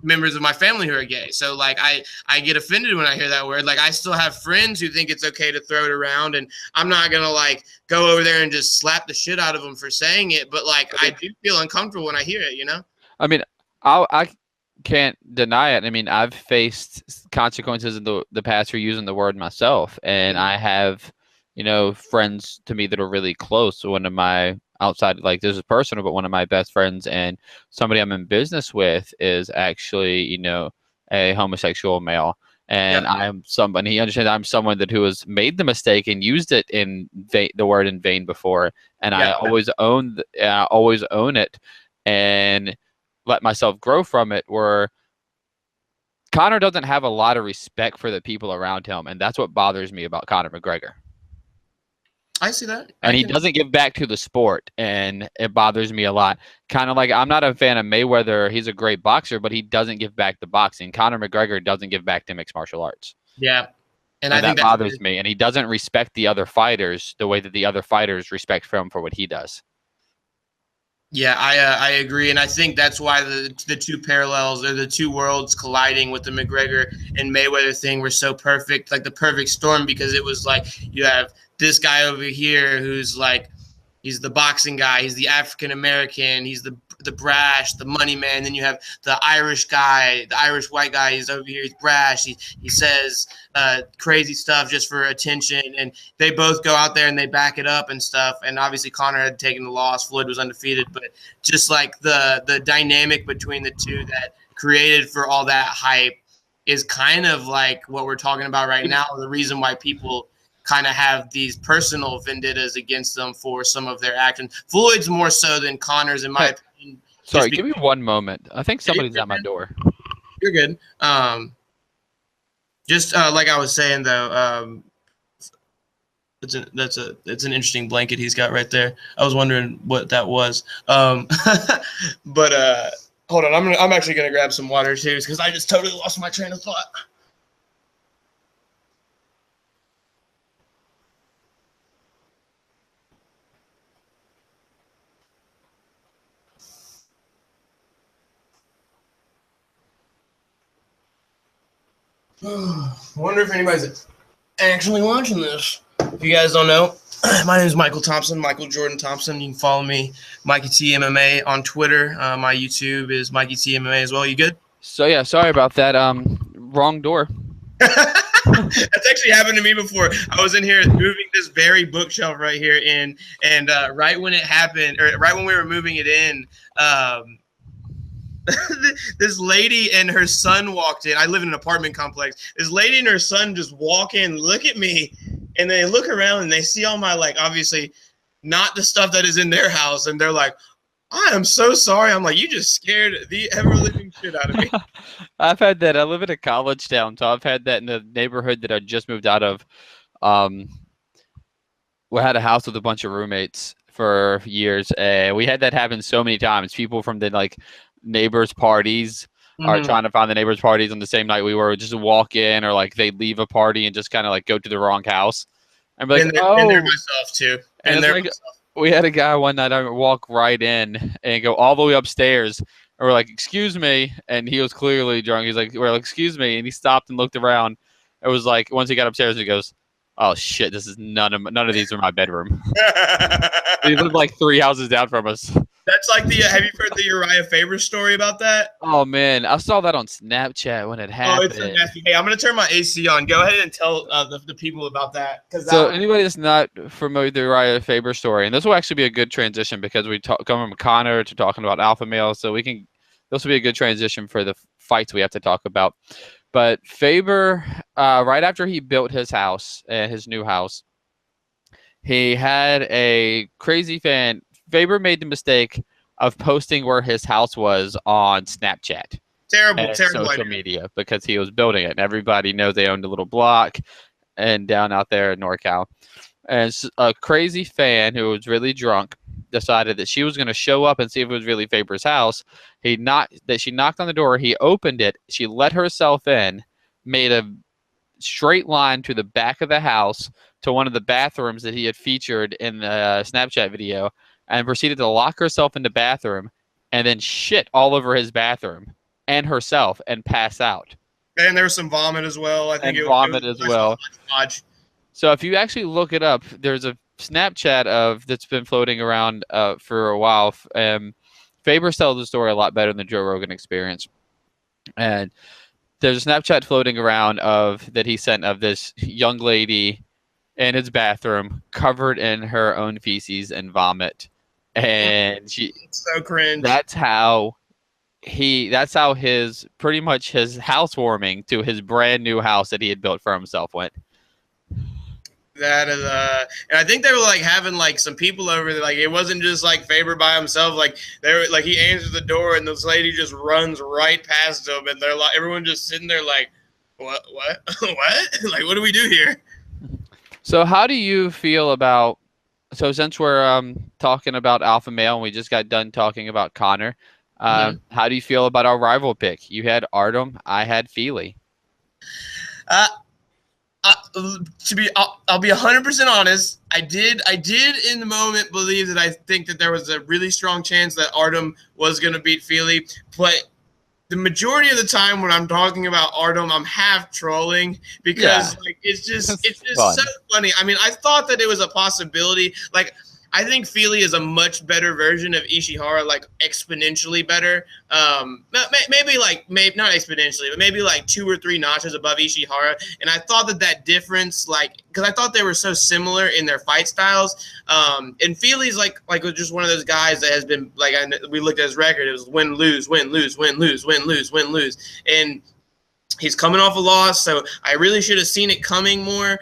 members of my family who are gay. So like I get offended when I hear that word. Like I still have friends who think it's okay to throw it around, and I'm not gonna like go over there and just slap the shit out of them for saying it. But like I do feel uncomfortable when I hear it. I mean, I can't deny it. I mean, I've faced consequences in the past for using the word myself, and I have, friends to me that are really close. So one of my outside, like this is personal, but one of my best friends and somebody I'm in business with is actually, a homosexual male. And he understands I'm someone who has made the mistake and used it in the word in vain before, and I always own it and let myself grow from it. Where Conor doesn't have a lot of respect for the people around him, and that's what bothers me about Conor McGregor. I see that. And he doesn't give back to the sport, and it bothers me a lot. Kind of like, I'm not a fan of Mayweather. He's a great boxer, but he doesn't give back to boxing. Conor McGregor doesn't give back to mixed martial arts. Yeah. And I think that bothers me. And he doesn't respect the other fighters the way that the other fighters respect him for what he does. Yeah, I agree, and I think that's why the two parallels, or the two worlds colliding with the McGregor and Mayweather thing, were so perfect, like the perfect storm, because it was like you have this guy over here who's like, he's the boxing guy, he's the African American, he's the brash, the money man. Then you have the Irish guy, the Irish white guy. He's over here, he's brash. He says crazy stuff just for attention, and they both go out there and they back it up and stuff. And obviously Conor had taken the loss, Floyd was undefeated, but just like the dynamic between the two that created for all that hype is kind of like what we're talking about right now. The reason why people kind of have these personal vendettas against them for some of their actions. Floyd's more so than Conor's, in my opinion. Sorry, give me one moment. I think somebody's at my door. You're good. Just like I was saying, though, it's an interesting blanket he's got right there. I was wondering what that was. But hold on, I'm actually gonna grab some water too, because I just totally lost my train of thought. I wonder if anybody's actually watching this. If you guys don't know, my name is Michael Thompson, Michael Jordan Thompson. You can follow me, Mikey T MMA, on Twitter. My YouTube is Mikey T MMA as well. You good? So yeah, sorry about that. Wrong door. That's actually happened to me before. I was in here moving this very bookshelf right here in, and right when it happened, or right when we were moving it in, this lady and her son walked in. I live in an apartment complex. This lady and her son just walk in, look at me, and they look around and they see all my, like, obviously not the stuff that is in their house, and they're like, I am so sorry. I'm like, you just scared the ever-living shit out of me. I've had that. I live in a college town, so I've had that in the neighborhood that I just moved out of. We had a house with a bunch of roommates for years, and we had that happen so many times. People from the, like, neighbors' parties are trying to find the neighbors' parties on the same night we were, just walk in, or like they leave a party and just kind of like go to the wrong house. And be like, and they're myself too. And they're like, we had a guy one night, I walk right in and go all the way upstairs, and we're like, excuse me, and he was clearly drunk. He's like, we're like, excuse me, and he stopped and looked around. It was like, once he got upstairs, he goes, oh shit, this is none of these are my bedroom. He lived like 3 houses down from us. That's like the. Have you heard the Uriah Faber story about that? Oh man, I saw that on Snapchat when it happened. Oh, it's nasty. Hey, I'm gonna turn my AC on. Go ahead and tell the people about that. So anybody that's not familiar with the Uriah Faber story, and this will actually be a good transition because we come from Conor to talking about alpha males, so this will be a good transition for the fights we have to talk about. But Faber, right after he built his house, his new house, he had a crazy fan. Faber made the mistake of posting where his house was on Snapchat. Terrible social media, because he was building it. And everybody knows they owned a little block and down out there in NorCal. And a crazy fan who was really drunk decided that she was going to show up and see if it was really Faber's house. She knocked on the door. He opened it. She let herself in, made a straight line to the back of the house to one of the bathrooms that he had featured in the Snapchat video, and proceeded to lock herself in the bathroom and then shit all over his bathroom and herself and pass out. And there was some vomit as well. I think vomit as well. So if you actually look it up, there's a Snapchat that's been floating around for a while. Faber tells the story a lot better than the Joe Rogan Experience. And there's a Snapchat floating around that he sent of this young lady in his bathroom covered in her own feces and vomit. And it's so cringe. That's how that's how his pretty much his housewarming to his brand new house that he had built for himself went. That is and I think they were like having like some people over there. Like it wasn't just like Faber by himself. Like they were like he answers the door and this lady just runs right past him, and they're like everyone just sitting there like, what what? Like what do we do here? So how do you feel about? So since we're talking about alpha male and we just got done talking about Connor, how do you feel about our rival pick? You had Artem, I had Feely. I'll be 100% honest. I did in the moment believe that I think that there was a really strong chance that Artem was going to beat Feely, but the majority of the time when I'm talking about Artem, I'm half trolling because like it's just so funny. I mean, I thought that it was a possibility. Like I think Feely is a much better version of Ishihara, like exponentially better. Maybe not exponentially, but maybe like 2 or 3 notches above Ishihara. And I thought that difference, like, because I thought they were so similar in their fight styles. And Feely's like just one of those guys that has been like we looked at his record. It was win lose, and he's coming off a loss, so I really should have seen it coming more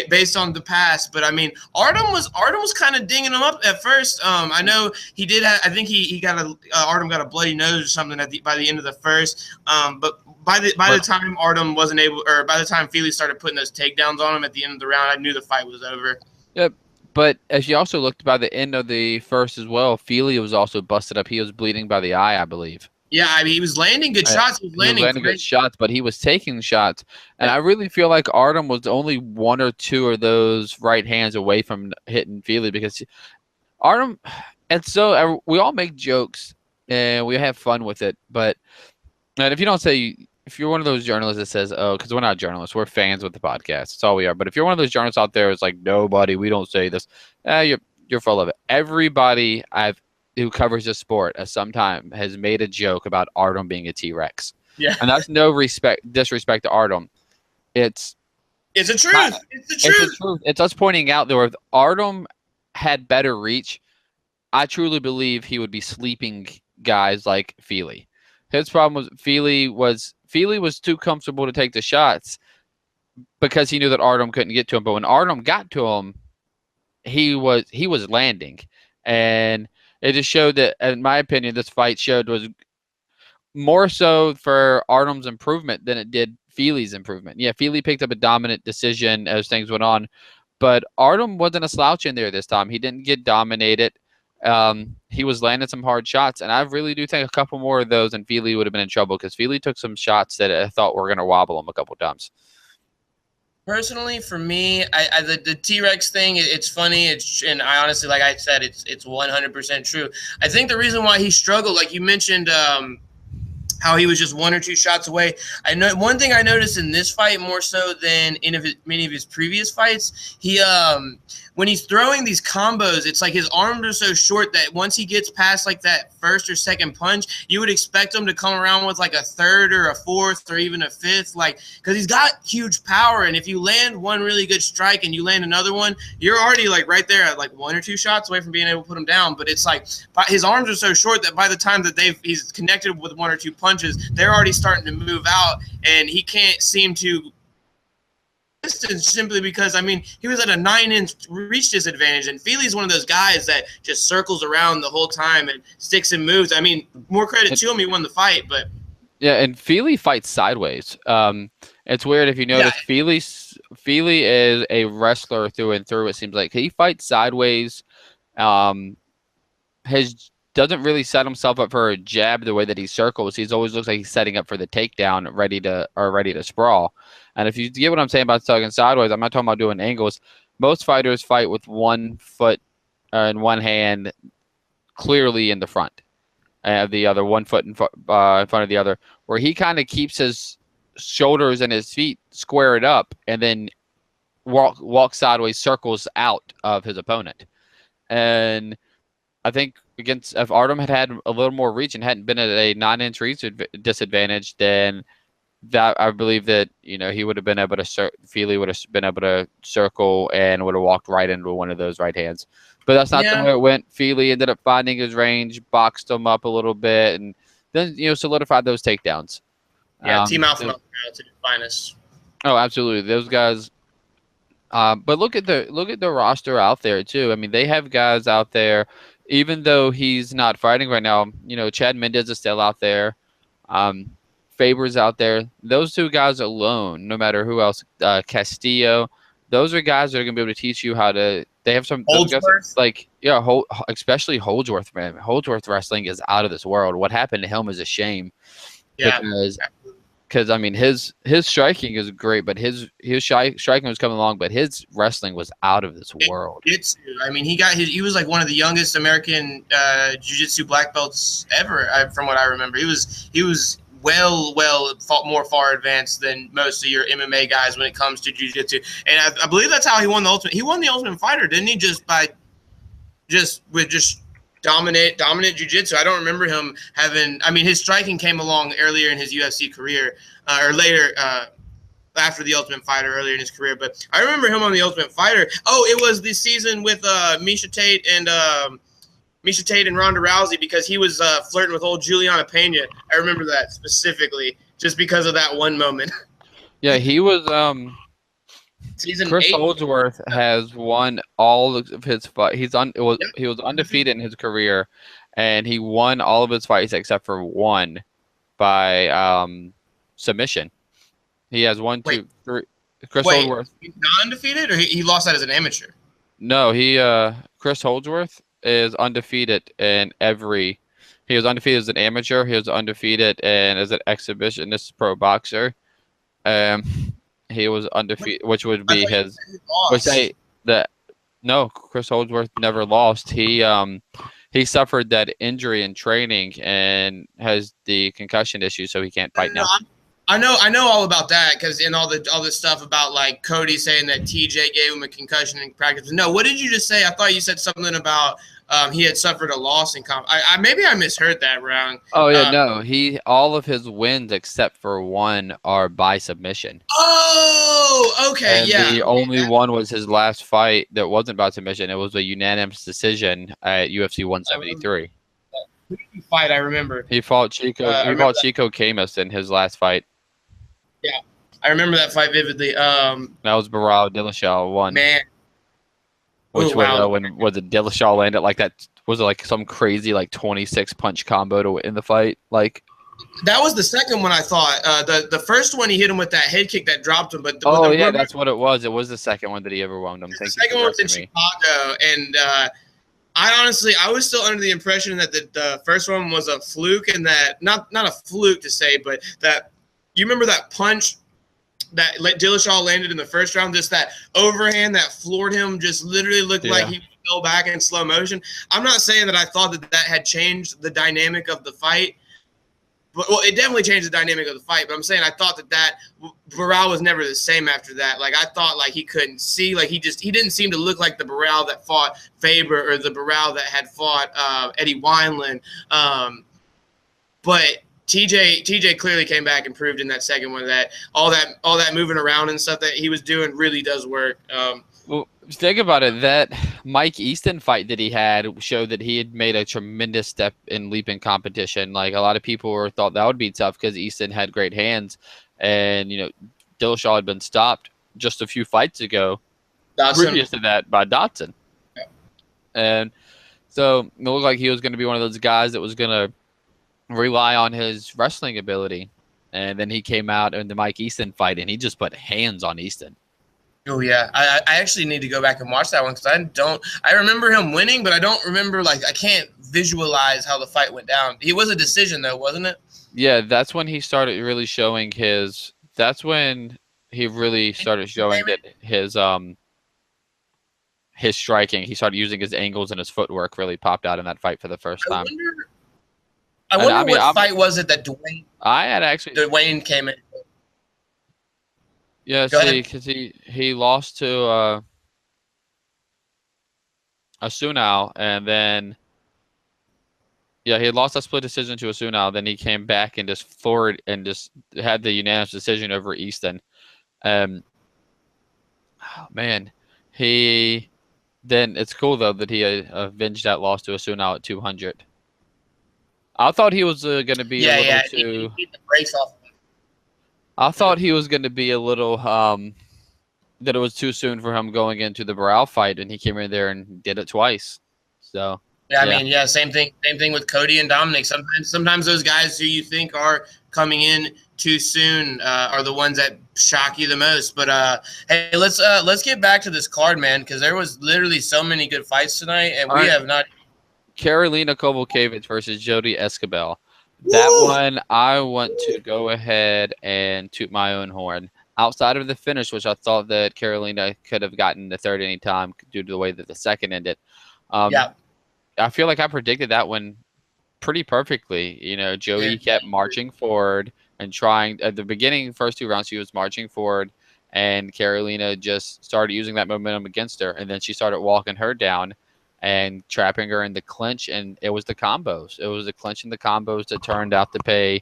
based on the past. But I mean, Artem was kind of dinging him up at first. I know he did. I think he got Artem got a bloody nose or something by the end of the first. But by the time Artem wasn't able, or by the time Feely started putting those takedowns on him at the end of the round, I knew the fight was over. Yep. But as you also looked by the end of the first as well, Feely was also busted up. He was bleeding by the eye, I believe. Yeah, I mean, he was landing good shots. He was landing good shots, but he was taking shots. And I really feel like Artem was only 1 or 2 of those right hands away from hitting Feely because Artem, and so we all make jokes and we have fun with it. But and if you don't say, if you're one of those journalists that says, oh, because we're not journalists, we're fans with the podcast. That's all we are. But if you're one of those journalists out there who's like, nobody, we don't say this, you're full of it. Everybody who covers the sport at some time has made a joke about Artem being a T-Rex. Yeah. And that's no disrespect to Artem. It's the truth. It's the truth. It's us pointing out that if Artem had better reach, I truly believe he would be sleeping guys like Feely. His problem was Feely was too comfortable to take the shots because he knew that Artem couldn't get to him. But when Artem got to him, he was landing. And it just showed that, in my opinion, this fight was more so for Artem's improvement than it did Feely's improvement. Yeah, Feely picked up a dominant decision as things went on, but Artem wasn't a slouch in there this time. He didn't get dominated. He was landing some hard shots, and I really do think a couple more of those and Feely would have been in trouble because Feely took some shots that I thought were going to wobble him a couple times. Personally, for me, the T-Rex thing, it's funny. And I honestly, like I said, it's 100% true. I think the reason why he struggled, like you mentioned, how he was just 1 or 2 shots away. I know one thing I noticed in this fight more so than in many of his previous fights, he when he's throwing these combos, it's like his arms are so short that once he gets past like that first or second punch, you would expect him to come around with like a third or a fourth or even a fifth, like because he's got huge power. And if you land one really good strike and you land another one, you're already like right there at like 1 or 2 shots away from being able to put him down. But it's like his arms are so short that by the time that he's connected with 1 or 2 punches, they're already starting to move out, and he can't seem to distance simply because, I mean, he was at a 9-inch reach disadvantage, and Feely's one of those guys that just circles around the whole time and sticks and moves. I mean, more credit to him, he won the fight, but yeah, and Feely fights sideways. It's weird if you notice. Yeah. Feely is a wrestler through and through. It seems like he fights sideways. Doesn't really set himself up for a jab the way that he circles. He always looks like he's setting up for the takedown, ready to sprawl. And if you get what I'm saying about talking sideways, I'm not talking about doing angles. Most fighters fight with 1 foot and 1 hand clearly in the front, and the other 1 foot in front of the other, where he kind of keeps his shoulders and his feet squared up and then walk sideways, circles out of his opponent. And I think if Artem had a little more reach and hadn't been at a 9-inch reach disadvantage, then that I believe that he would have been able to Feely would have been able to circle and would have walked right into one of those right hands. But that's not the way it went. Feely ended up finding his range, boxed him up a little bit, and then solidify those takedowns. Yeah, Team Alpha So, Male to the finest. oh, absolutely, those guys. But look at the roster out there too. I mean, they have guys out there, even though he's not fighting right now. Chad Mendez is still out there. Um, Faber's out there. Those two guys alone, no matter who else, Castillo, those are guys that are gonna be able to teach you how to. They have some those guys Holdsworth. especially Holdsworth, man. Holdsworth wrestling is out of this world. What happened to him is a shame Yeah. because I mean his striking is great, but his striking was coming along, but his wrestling was out of this world. I mean, he was like one of the youngest American jiu-jitsu black belts ever, from what I remember. He was more far advanced than most of your MMA guys when it comes to jiu-jitsu, and I believe that's how he won the Ultimate. He won the Ultimate Fighter, didn't he? With dominant jiu-jitsu. I don't remember him having. I mean, his striking came along earlier in his UFC career, or later. After the Ultimate Fighter earlier in his career, but I remember him on the Ultimate Fighter. Oh, it was the season with Miesha Tate and Ronda Rousey, because he was flirting with old Juliana Pena. I remember that specifically just because of that one moment. Yeah, he was. Season Chris 8. Holdsworth has won all of his fights. He was undefeated in his career, and he won all of his fights except for one by submission. He has 1, 2, 3. Chris Holdsworth. He's not undefeated, or he lost that as an amateur? No, Chris Holdsworth is undefeated in every. He was undefeated as an amateur. He was undefeated and as an exhibitionist pro boxer. He was undefeated, which would be his. No, Chris Holdsworth never lost. He suffered that injury in training and has the concussion issue, so he can't fight now. I know all about that, because in all this stuff about like Cody saying that TJ gave him a concussion in practice. No, what did you just say? I thought you said something about he had suffered a loss in comp. Maybe I misheard that wrong. Oh yeah, no. All of his wins except for one are by submission. Oh, okay, and yeah. The only one was his last fight that wasn't by submission. It was a unanimous decision at UFC 173. Who did he fight? I remember. He fought Chico. He fought Chico Camus in his last fight. Yeah, I remember that fight vividly. That was Barao Dillashaw won. Man. Which was when Dillashaw landed like that? Was it like some crazy like 26 punch combo to win the fight? Like that was the second one, I thought. The first one he hit him with that head kick that dropped him. But that's what it was. It was the second one that he ever wound him. The second one was in Chicago, and I was still under the impression that the first one was a fluke, and that not a fluke to say, but that you remember that punch that Dillashaw landed in the first round, just that overhand that floored him, just literally looked like he fell back in slow motion. I'm not saying that I thought that had changed the dynamic of the fight, but it definitely changed the dynamic of the fight. But I'm saying I thought that Barao was never the same after that. Like I thought, like he couldn't see, like he didn't seem to look like the Barao that fought Faber or the Barao that had fought Eddie Wineland. But TJ clearly came back and proved in that second one that all that moving around and stuff that he was doing really does work. Well, think about it. That Mike Easton fight that he had showed that he had made a tremendous step in leap in competition. Like a lot of people thought that would be tough because Easton had great hands, and Dillashaw had been stopped just a few fights ago, previous to that by Dotson. Yeah. And so it looked like he was going to be one of those guys that was going to rely on his wrestling ability. And then he came out in the Mike Easton fight, and he just put hands on Easton. Oh yeah, I actually need to go back and watch that one, because I remember him winning, but I don't remember, like, I can't visualize how the fight went down. He was a decision though, wasn't it? Yeah, that's when he started really showing his. That's when he really started showing that his striking. He started using his angles and his footwork really popped out in that fight for the first time. I wonder what fight was it that Dwayne came in. Yeah, see, because he lost to Asunao, and then he had lost a split decision to Asunao. Then he came back and just floored and just had the unanimous decision over Easton. Then it's cool though that he avenged that loss to Asunao at 200. I thought he was going to be a little too. He beat the brakes off. I thought he was going to be a little that it was too soon for him going into the Barral fight, and he came in there and did it twice. So yeah, I mean, yeah, same thing with Cody and Dominic. Sometimes those guys who you think are coming in too soon are the ones that shock you the most. But hey, let's get back to this card, man, because there was literally so many good fights tonight, and we have not. Karolina Kowalkiewicz versus Jody Escobar. That one, I want to go ahead and toot my own horn. Outside of the finish, which I thought that Karolina could have gotten the third any time due to the way that the second ended. I feel like I predicted that one pretty perfectly. You know, Jody kept marching forward and trying. At the beginning, first 2 rounds, she was marching forward, and Karolina just started using that momentum against her, and then she started walking her down and trapping her in the clinch, and it was the combos. It was the clinch and the combos that turned out to pay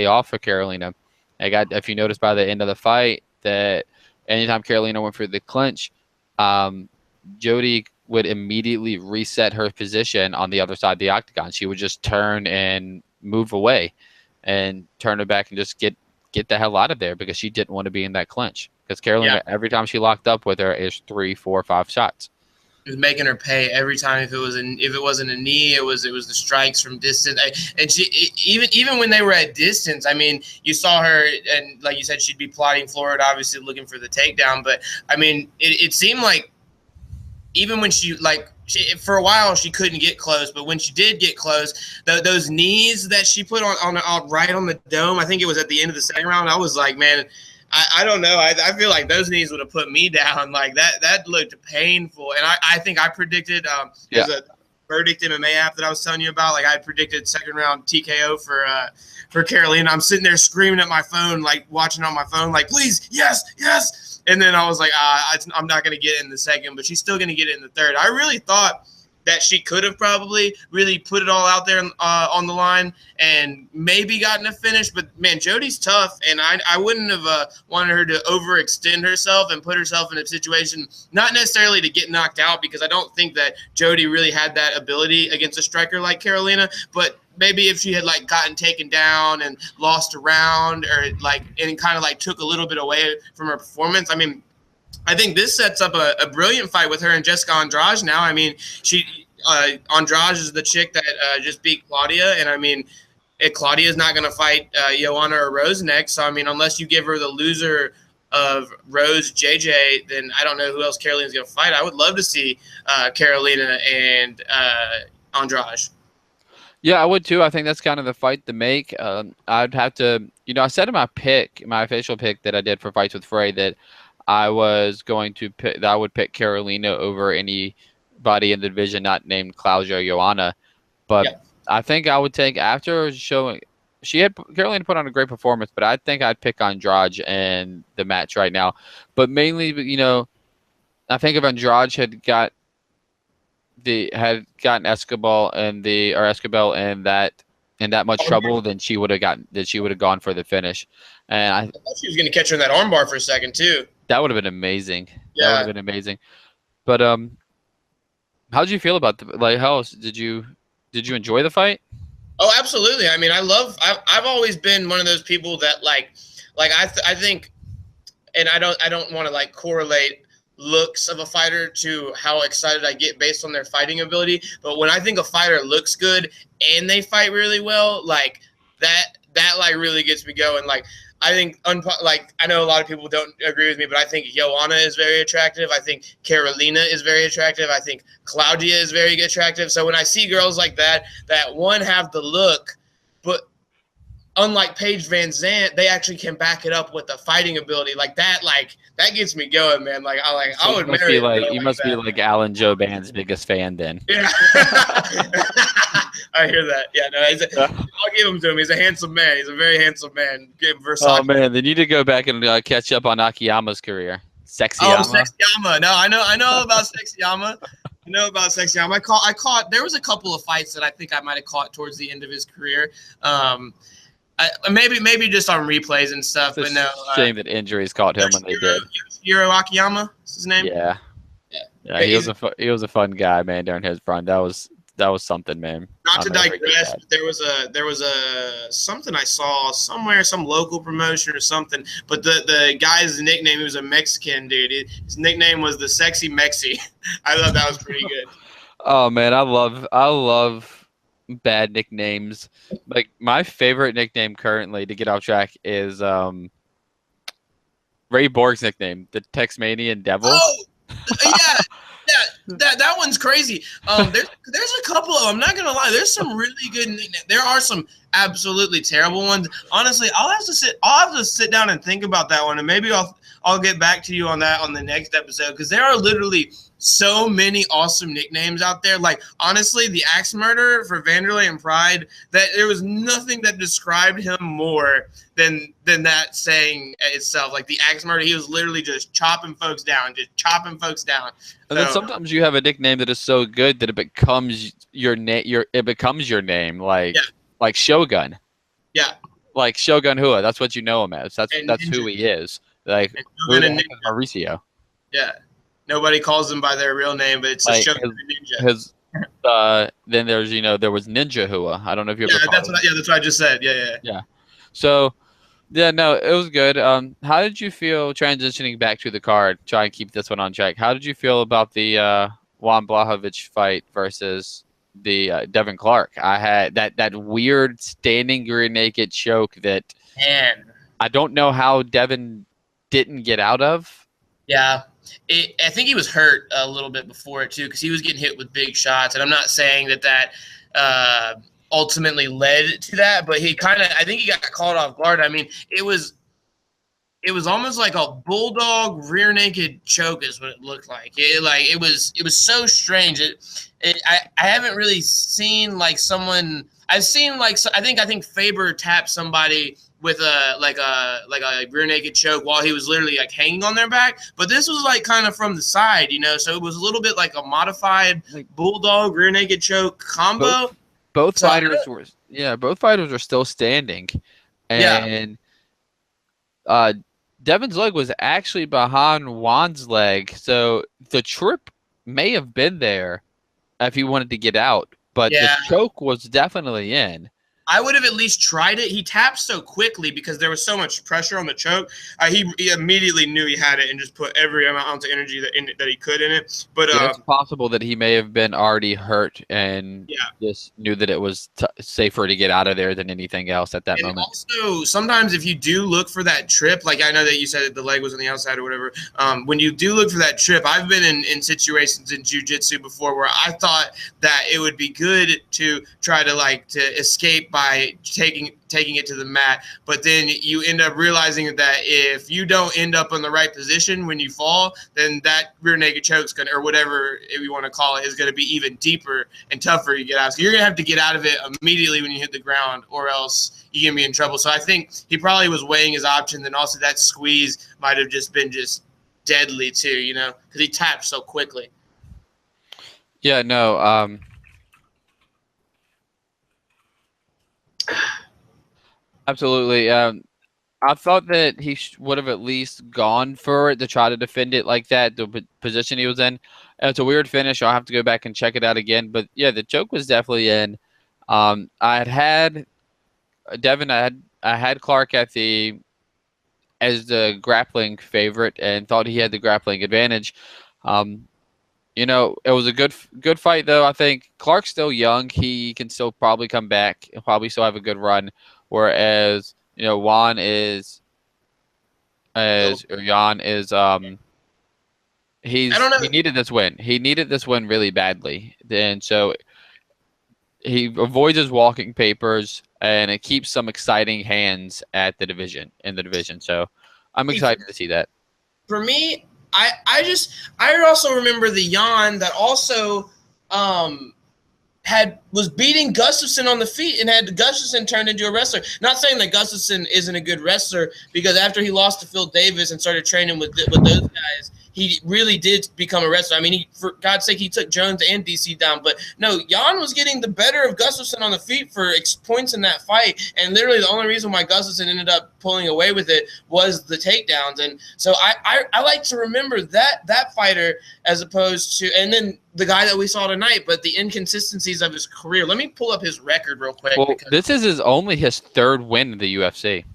off for Karolina. If you notice by the end of the fight that anytime Karolina went for the clinch, Jody would immediately reset her position on the other side of the octagon. She would just turn and move away and turn her back and just get the hell out of there because she didn't want to be in that clinch. Because Karolina, every time she locked up with her, is 3, 4, 5 shots. It was making her pay every time. If it wasn't a knee, it was the strikes from distance. And she even when they were at distance, I mean, you saw her, and like you said, she'd be plotting forward, obviously looking for the takedown. But I mean, it seemed like even when for a while she couldn't get close, but when she did get close, those knees that she put on right on the dome, I think it was at the end of the second round. I was like, man. I don't know. I feel like those knees would have put me down. Like that looked painful. And I think I predicted there's a Verdict MMA app that I was telling you about. Like I predicted second round TKO for Karolina. I'm sitting there screaming at my phone, like watching on my phone, like please, yes. And then I was like, I'm not gonna get it in the second, but she's still gonna get it in the third. I really thought that she could have probably really put it all out there on the line and maybe gotten a finish. But, man, Jody's tough, and I wouldn't have wanted her to overextend herself and put herself in a situation not necessarily to get knocked out, because I don't think that Jody really had that ability against a striker like Karolina, but maybe if she had gotten taken down and lost a round and kind of took a little bit away from her performance. I mean, I think this sets up a brilliant fight with her and Jessica Andrade now. I mean, Andrade is the chick that just beat Claudia, and I mean, Claudia is not going to fight Joanna or Rose next. So I mean, unless you give her the loser of Rose JJ, then I don't know who else Karolina's going to fight. I would love to see Karolina and Andrade. Yeah, I would too. I think that's kind of the fight to make. I'd have to, I said in my official pick that I did for Fights with Frey that I was going to pick, that I would pick Karolina over anybody in the division not named Claudia Joanna. But I think I would take, after showing, Karolina put on a great performance, but I think I'd pick Andrade in the match right now. But mainly, I think if Andrade had gotten Escobar in that much trouble, then she would have gone for the finish. And I thought she was going to catch her in that armbar for a second too. That would have been amazing. Yeah. That would have been amazing. But how did you feel about how did you enjoy the fight? Oh, absolutely. I mean, I've always been one of those people that I think, and I don't want to correlate looks of a fighter to how excited I get based on their fighting ability. But when I think a fighter looks good and they fight really well, that really gets me going. I think, I know a lot of people don't agree with me, but I think Joanna is very attractive. I think Karolina is very attractive. I think Claudia is very attractive. So when I see girls like that one have the look, but unlike Paige Van Zandt, they actually can back it up with the fighting ability that gets me going, man. I would marry her. You must be like Alan Joban's biggest fan then. Yeah. I hear that. Yeah, no, I'll give him to him. He's a handsome man. He's a very handsome man. Oh man, then you need to go back and catch up on Akiyama's career. Sexyama. Oh, Sexyama. No, I know about Sexyama. I know about Sexyama. I caught. There was a couple of fights that I think I might have caught towards the end of his career. Maybe just on replays and stuff. It's but no. Shame that injuries caught him when they did. Yoshihiro Akiyama is his name. Yeah. He was a fun guy, man. During his run, that was something, man. Not to digress, but there was a something I saw somewhere, some local promotion or something. But the guy's nickname, he was a Mexican dude. His nickname was the Sexy Mexi. I thought that was pretty good. Oh man, I love bad nicknames. Like my favorite nickname currently, to get off track, is Ray Borg's nickname, the Texmanian Devil. Oh, yeah. That one's crazy. There's a couple of, I'm not gonna lie, there's some really good nicknames. There are some absolutely terrible ones. Honestly, I'll have to sit down and think about that one, and maybe I'll get back to you on that on the next episode, because there are literally so many awesome nicknames out there. Like, honestly, the Axe Murderer for Vanderlei and Pride, that there was nothing that described him more than that saying itself. Like, the Axe Murderer, he was literally just chopping folks down. And then sometimes you have a nickname that is so good that it becomes your name, like Shogun. Yeah. Like Shogun Hua, that's what you know him as. That's who he is. Like Mauricio. Yeah. Nobody calls them by their real name, but it's like, a Shogun Ninja. Then there's there was Ninja Hua. I don't know if you ever. That's what I just said. Yeah. So, yeah, no, it was good. How did you feel transitioning back to the card? Try and keep this one on track. How did you feel about the Juan Blachowicz fight versus the Devin Clark? I had that weird standing rear naked choke that I don't know how Devin didn't get out of. Yeah. I think he was hurt a little bit before it too, because he was getting hit with big shots, and I'm not saying that ultimately led to that, but I think he got caught off guard. I mean, it was almost like a bulldog rear naked choke is what it looked like. It was so strange. I haven't really seen like someone. I've seen like I think Faber tapped somebody with a rear naked choke while he was literally like hanging on their back, but this was like kind of from the side, so it was a little bit like a modified bulldog rear naked choke combo. Both fighters were still standing, and Devin's leg was actually behind Juan's leg, so the trip may have been there if he wanted to get out, but the choke was definitely in. I would have at least tried it. He tapped so quickly because there was so much pressure on the choke. He immediately knew he had it and just put every amount of energy that he could in it. But it's possible that he may have been already hurt and just knew that it was safer to get out of there than anything else at that moment. Also, sometimes if you do look for that trip, like I know that you said that the leg was on the outside or whatever, when you do look for that trip, I've been in situations in jiu-jitsu before where I thought that it would be good to try to escape by taking it to the mat, but then you end up realizing that if you don't end up in the right position when you fall, then that rear naked choke's gonna, or whatever if you want to call it, is gonna be even deeper and tougher to get out. So you're gonna have to get out of it immediately when you hit the ground, or else you're gonna be in trouble. So I think he probably was weighing his options, and also that squeeze might have just been deadly too, because he tapped so quickly. Yeah, no. Absolutely. I thought that he would have at least gone for it to try to defend it like that, the position he was in. It's a weird finish. I'll have to go back and check it out again. But, yeah, the choke was definitely in. I had Devin, I had Clark as the grappling favorite and thought he had the grappling advantage. It was a good fight, though. I think Clark's still young. He can still probably come back. He'll probably still have a good run. Whereas, Jan is he needed this win. He needed this win really badly. And so he avoids his walking papers, and it keeps some exciting hands in the division. So I'm excited to see that. For me, I also remember the Jan that also was beating Gustafsson on the feet and had Gustafsson turned into a wrestler. Not saying that Gustafsson isn't a good wrestler, because after he lost to Phil Davis and started training with those guys, he really did become a wrestler. I mean, for God's sake, he took Jones and DC down. But no, Jan was getting the better of Gustafsson on the feet for points in that fight. And literally the only reason why Gustafsson ended up pulling away with it was the takedowns. And so I like to remember that fighter as opposed to – and then the guy that we saw tonight, but the inconsistencies of his career. Let me pull up his record real quick. Well, this is only his third win in the UFC.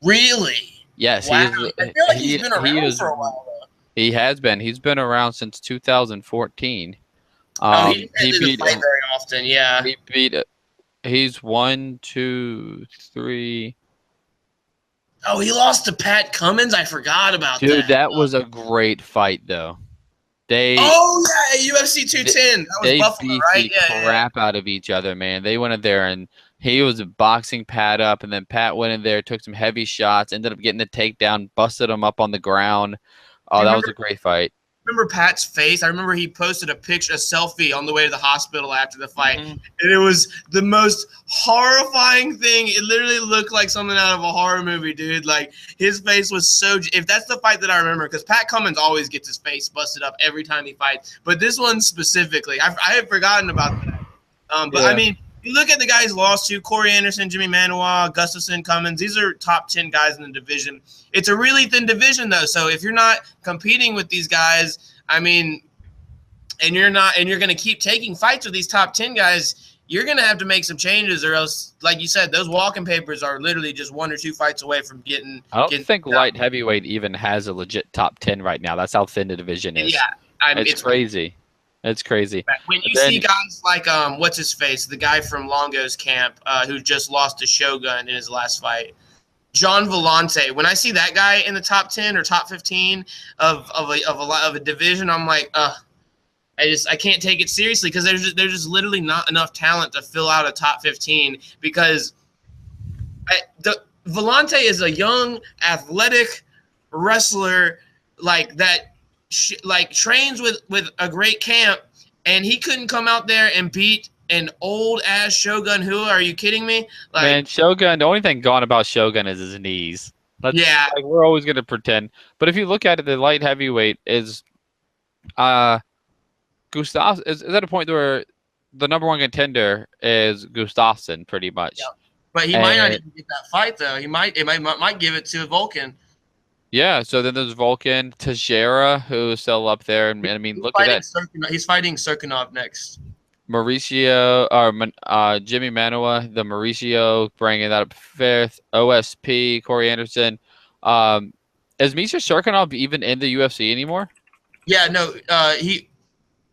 Really? Yes. Wow. I feel like he's been around for a while, though. He has been. He's been around since 2014. He didn't fight very often, yeah. He's 1, 2, 3. Oh, he lost to Pat Cummins? I forgot about that. Dude, that was a great fight, though. UFC 210. That was Buffalo, right? They beat the crap out of each other, man. They went in there, and he was boxing Pat up, and then Pat went in there, took some heavy shots, ended up getting the takedown, busted him up on the ground. Oh, that was a great fight. Remember Pat's face? I remember he posted a selfie on the way to the hospital after the fight. And it was the most horrifying thing. It literally looked like something out of a horror movie, dude. Like, his face was so – if that's the fight that I remember, because Pat Cummins always gets his face busted up every time he fights. But this one specifically, I had forgotten about that. I mean – you look at the guys lost to, Corey Anderson, Jimmy Manuwa, Gustafsson, Cummins. These are top 10 guys in the division. It's a really thin division, though. So if you're not competing with these guys, I mean, and you're going to keep taking fights with these top 10 guys, you're going to have to make some changes, or else, like you said, those walking papers are literally just 1 or 2 fights away from getting. I don't think light heavyweight even has a legit top 10 right now. That's how thin the division is. Yeah, it's crazy. It's crazy. When you see guys like what's his face, the guy from Longo's camp who just lost to Shogun in his last fight, John Vellante. When I see that guy in the top 10 or top 15 of a division, I'm like, I can't take it seriously, because there's just literally not enough talent to fill out a top 15, because Vellante is a young, athletic wrestler like that. Trains with a great camp, and he couldn't come out there and beat an old ass Shogun. Who are you kidding me? Man, Shogun. The only thing gone about Shogun is his knees. We're always gonna pretend. But if you look at it, the light heavyweight is, Gustaf is at a point where the number one contender is Gustafsson, pretty much. Yeah. But he might not even get that fight, though. He might give it to Vulcan. Yeah, so then there's Vulcan, Teixeira, who's still up there. And I mean, look at that. He's fighting Serkinov next. Mauricio, or Jimmy Manuwa, the Mauricio, bringing that up fifth. OSP, Corey Anderson. Is Misha Serkinov even in the UFC anymore? Yeah, no.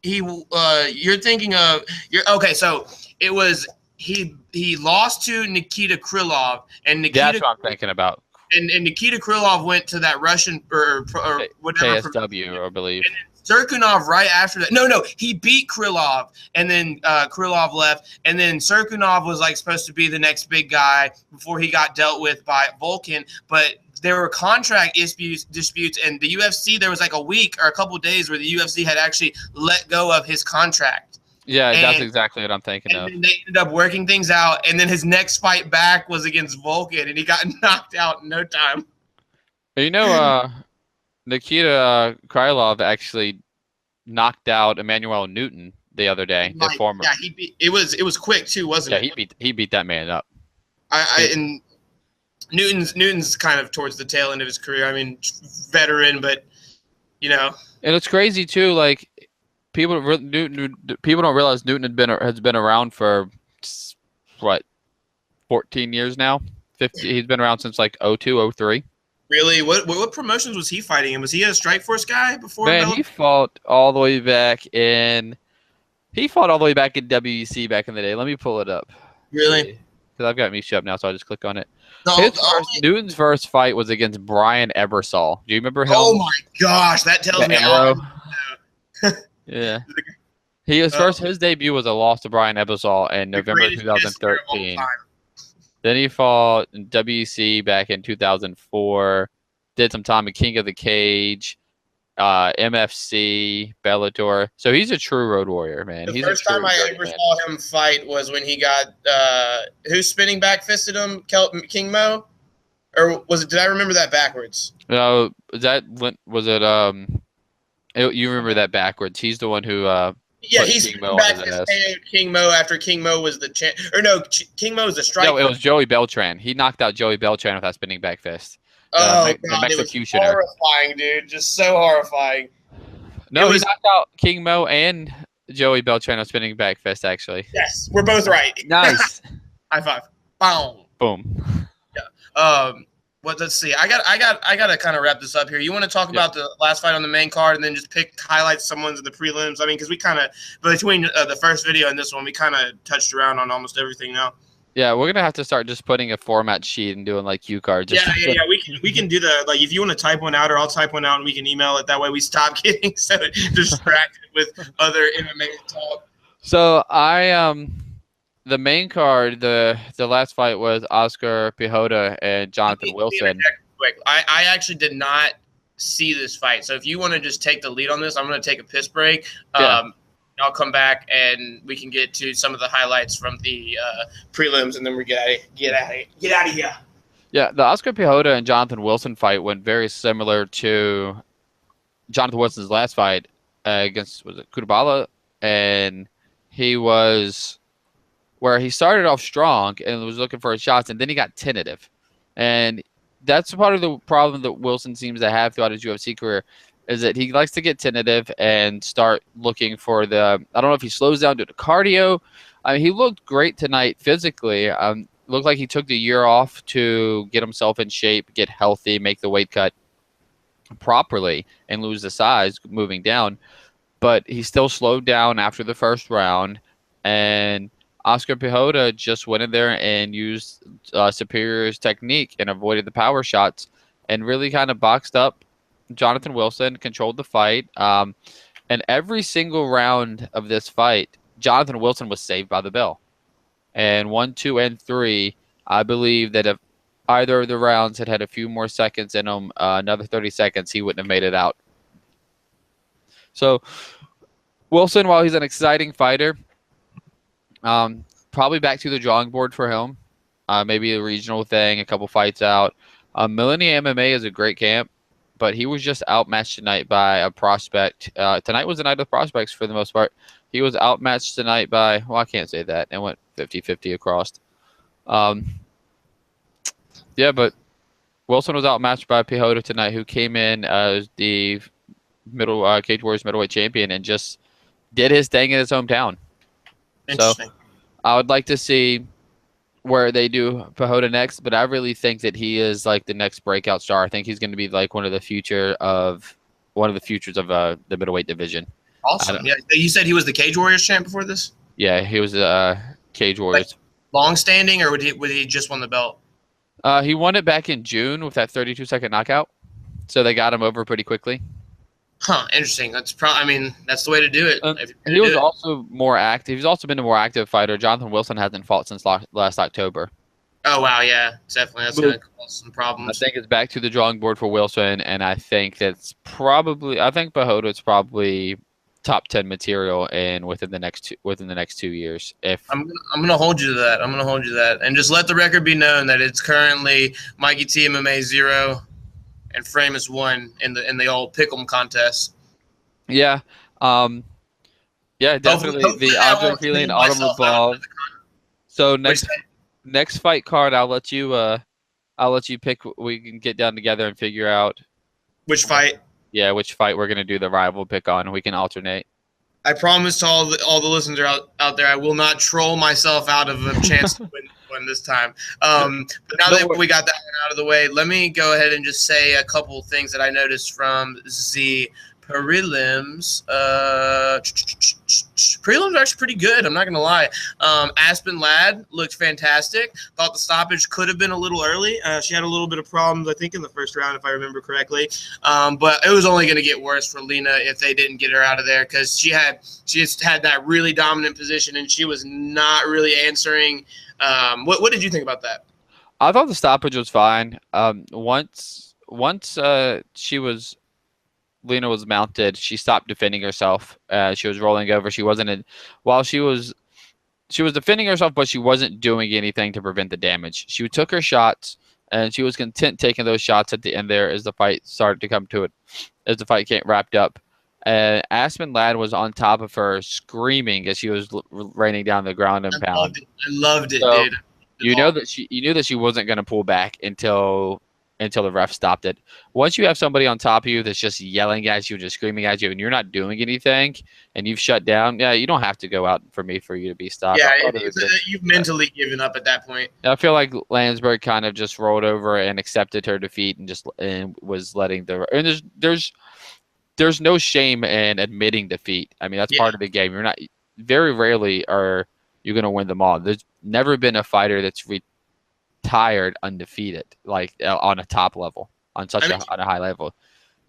You're thinking of okay. So it was he lost to Nikita Krylov, and that's what I'm thinking about. And Nikita Krylov went to that Russian or whatever KSW, I believe. Serkinov right after that. No, he beat Krylov, and then Krylov left, and then Serkinov was supposed to be the next big guy before he got dealt with by Vulcan, but there were contract disputes, and the UFC, there was a week or a couple of days where the UFC had actually let go of his contract. Yeah, that's exactly what I'm thinking of. And they ended up working things out, and then his next fight back was against Vulcan, and he got knocked out in no time. Nikita Krylov actually knocked out Emmanuel Newton the other day. The former. Yeah, it was quick too, wasn't it? Yeah, he beat that man up. And Newton's kind of towards the tail end of his career. I mean, veteran, but And it's crazy too. People don't realize Newton has been around for 14 years now. 50. He's been around since 02, 03. Really? What promotions was he fighting in? Was he a Strikeforce guy before? Man, he fought all the way back in. He fought all the way back in WEC back in the day. Let me pull it up. Really? Because I've got Misha up now, so I just click on it. Newton's first fight was against Brian Ebersol. Do you remember him? Oh my gosh, that tells me all. Yeah. His debut was a loss to Brian Ebersol in November 2013. Then he fought in WEC back in 2004. Did some time at King of the Cage, MFC, Bellator. So he's a true road warrior, man. The first time I ever saw him fight was when he got who's spinning back fisted him? King Mo? Or was it? Did I remember that backwards? No, was it You remember that backwards. He's the one who Yeah, put he's King Mo on back his his ass. hand King Mo after King Mo was the champ. Or no, King Mo was the striker. No, it was Joey Beltran. He knocked out Joey Beltran with that spinning back fist. Oh The God, it was Mexicutioner. horrifying, dude. Just so horrifying. No, he knocked out King Mo and Joey Beltran with spinning back fist. Actually, yes, we're both right. nice. High five. Boom. Boom. Yeah. Let's see. I got to kind of wrap this up here. You want to talk about the last fight on the main card, and then just pick highlights someone's in the prelims? I mean, because we kind of between the first video and this one, we kind of touched around on almost everything now. Yeah, we're gonna have to start just putting a format sheet and doing like cue cards. Yeah. We can do the like if you want to type one out, or I'll type one out and we can email it. That way we stop getting so distracted with other MMA talk. So the main card, the last fight was Oscar Pijota and Jonathan Wilson. Quick, I actually did not see this fight, so if you want to just take the lead on this, I'm going to take a piss break. I'll come back and we can get to some of the highlights from the prelims, and then we get out of here. Yeah, the Oscar Pijota and Jonathan Wilson fight went very similar to Jonathan Wilson's last fight against Kudabala, and he was where he started off strong and was looking for his shots, and then he got tentative, and that's part of the problem that Wilson seems to have throughout his UFC career. Is that he likes to get tentative and start looking for the – I don't know if he slows down due to cardio. I mean, he looked great tonight physically. Looked like he took the year off to get himself in shape, get healthy, make the weight cut properly, and lose the size moving down. But he still slowed down after the first round, and Oscar Pijota just went in there and used Superior's technique and avoided the power shots and really kind of boxed up Jonathan Wilson, controlled the fight. And every single round of this fight, Jonathan Wilson was saved by the bell. And 1, 2, and 3, I believe that if either of the rounds had a few more seconds in them, another 30 seconds, he wouldn't have made it out. So Wilson, while he's an exciting fighter, probably back to the drawing board for him. Maybe a regional thing, a couple fights out. Millennium MMA is a great camp, but he was just outmatched tonight by a prospect. Tonight was the night of prospects for the most part. He was outmatched tonight by, well, I can't say that. It went 50-50 across. Yeah, but Wilson was outmatched by Pijota tonight, who came in as the Cage Warriors middleweight champion and just did his thing in his hometown. So I would like to see where they do Pijota next, but I really think that he is like the next breakout star. I think he's going to be like one of the futures of the middleweight division. Awesome. Yeah, you said he was the Cage Warriors champ before this? Yeah, he was Cage Warriors. Like long standing, or would he just won the belt? He won it back in June with that 32-second knockout, so they got him over pretty quickly. Huh, interesting. That's that's the way to do it. He was also more active. He's also been a more active fighter. Jonathan Wilson hasn't fought since last October. Oh, wow, yeah, definitely. That's going to cause some problems. I think it's back to the drawing board for Wilson, and I think Pijota is probably top 10 material within the next 2 years. If I'm gonna hold you to that. And just let the record be known that it's currently Mikey T MMA 0 and Framus 1 in the old pick'em contest. Yeah. Yeah, definitely. Hopefully the Andre Feeling Autumn Ball. So next fight card, I'll let you pick. We can get down together and figure out which fight. Yeah, which fight we're gonna do the rival pick on. We can alternate. I promise to all the listeners out there, I will not troll myself out of a chance to win this time. But now that we got that one out of the way, let me go ahead and just say a couple things that I noticed from the prelims. Prelims are actually pretty good. I'm not gonna lie. Aspen Ladd looked fantastic. Thought the stoppage could have been a little early. She had a little bit of problems, I think, in the first round, if I remember correctly. But it was only gonna get worse for Lena if they didn't get her out of there, because she just had that really dominant position and she was not really answering. What did you think about that? I thought the stoppage was fine. Once Lena was mounted, she stopped defending herself. She was rolling over. While she was defending herself, but she wasn't doing anything to prevent the damage. She took her shots, and she was content taking those shots at the end there as the fight started to come to it, as the fight wrapped up. Aspen Ladd was on top of her, screaming as she was raining down the ground and pound. I loved it, So dude. you knew that she wasn't going to pull back until the ref stopped it. Once you have somebody on top of you that's just yelling at you, just screaming at you, and you're not doing anything, and you've shut down, yeah, you don't have to go out for you to be stopped. Yeah, you've mentally given up at that point. I feel like Landsberg kind of just rolled over and accepted her defeat and was letting and there's no shame in admitting defeat. I mean, that's part of the game. You're not very rarely are you going to win them all. There's never been a fighter that's retired undefeated, like on a top level, on a high level.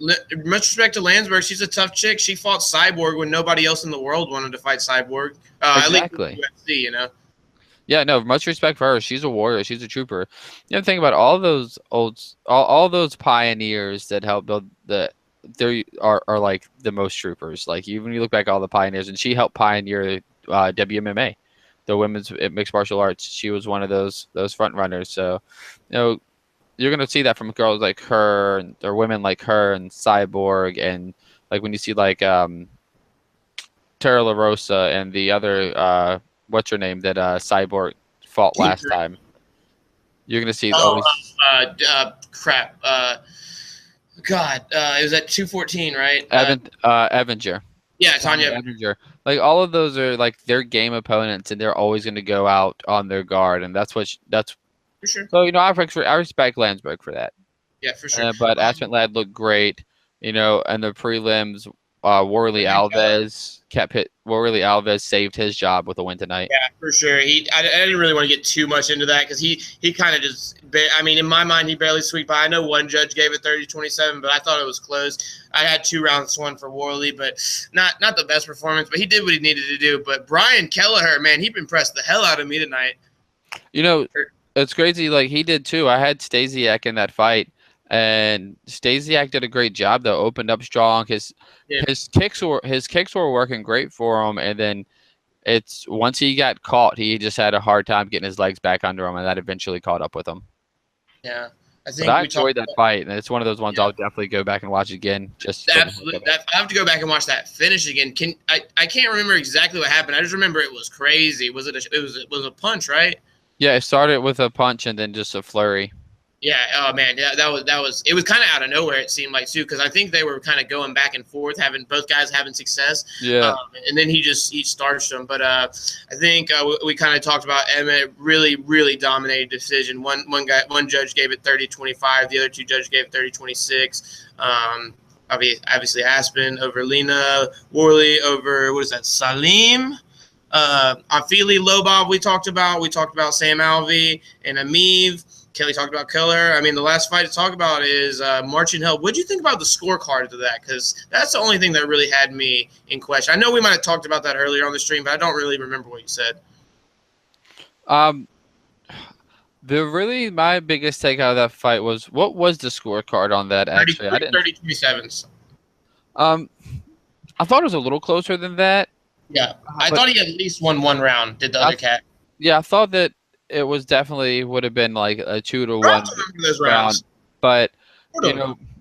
Much respect to Landsberg. She's a tough chick. She fought Cyborg when nobody else in the world wanted to fight Cyborg. Exactly. At least UFC, you know. Yeah, no, much respect for her. She's a warrior. She's a trooper. You know, think about all those all those pioneers that helped build they are like the most troopers. Like even when you look back at all the pioneers, and she helped pioneer WMMA, the women's mixed martial arts. She was one of those front runners. So, you know, you're gonna see that from girls like her or women like her and Cyborg, and like when you see like Tara LaRosa and the other what's her name that Cyborg fought last time. You're gonna see crap. God, it was at 214, right? Evinger. Yeah, Tanya Evinger. Like all of those are like their game opponents, and they're always going to go out on their guard, and that's for sure. So I respect Landsberg for that. Yeah, for sure. But Aspen Ladd looked great, and the prelims. Worley Alves saved his job with a win tonight. Yeah, for sure. I didn't really want to get too much into that because he kind of just. I mean, in my mind, he barely squeaked by. I know one judge gave it 30-27, but I thought it was close. I had 2 rounds won for Worley, but not the best performance. But he did what he needed to do. But Brian Kelleher, man, he impressed the hell out of me tonight. It's crazy. Like he did too. I had Stasiak in that fight. And Stasiak did a great job though. Opened up strong. His kicks were working great for him. And then once he got caught, he just had a hard time getting his legs back under him, and that eventually caught up with him. Yeah, I enjoyed that fight, and it's one of those ones I'll definitely go back and watch again. Absolutely, I have to go back and watch that finish again. I can't remember exactly what happened. I just remember it was crazy. Was it a punch, right? Yeah, it started with a punch and then just a flurry. Yeah. Oh man. Yeah. That was. It was kind of out of nowhere. It seemed like too, because I think they were kind of going back and forth, both guys having success. Yeah. And then he starched them. But I think we kind of talked about Emmett. Really, really dominated decision. One judge gave it 30-25. The other 2 judges gave it 30-26. Obviously Aspen over Lena. Worley over Salim. Afili Lobov. We talked about Sam Alvey and Amiv. Kelly talked about Keller. I mean, the last fight to talk about is Marching Hell. What do you think about the scorecard to that? Because that's the only thing that really had me in question. I know we might have talked about that earlier on the stream, but I don't really remember what you said. My biggest take out of that fight was, what was the scorecard on that? Actually, 30-27. I thought it was a little closer than that. Yeah, I thought he at least won 1 round. Did the other cat? Yeah, I thought that it was definitely would have been like a 2-1 round. But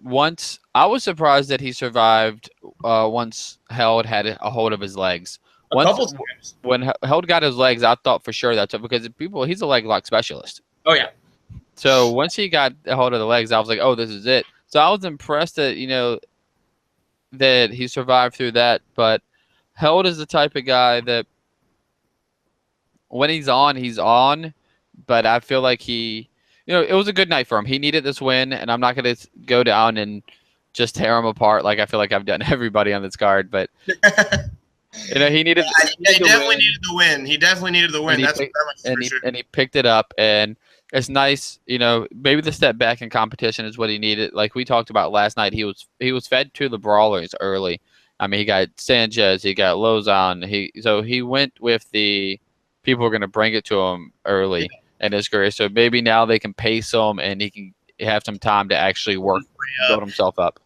once I was surprised that he survived. Once Held had a hold of his legs. A couple times. When Held got his legs, I thought for sure that's because he's a leg lock specialist. Oh yeah. So once he got a hold of the legs, I was like, oh, this is it. So I was impressed that that he survived through that. But Held is the type of guy that, when he's on, but I feel like it was a good night for him. He needed this win, and I'm not going to go down and just tear him apart like I feel like I've done everybody on this card. But he needed. He definitely needed the win. He definitely needed the win. And he picked it up, and it's nice. Maybe the step back in competition is what he needed. Like we talked about last night, he was fed to the brawlers early. I mean, he got Sanchez, he got Lozon. So he went with the people are going to bring it to him early in his career. So maybe now they can pace him and he can have some time to actually build himself up.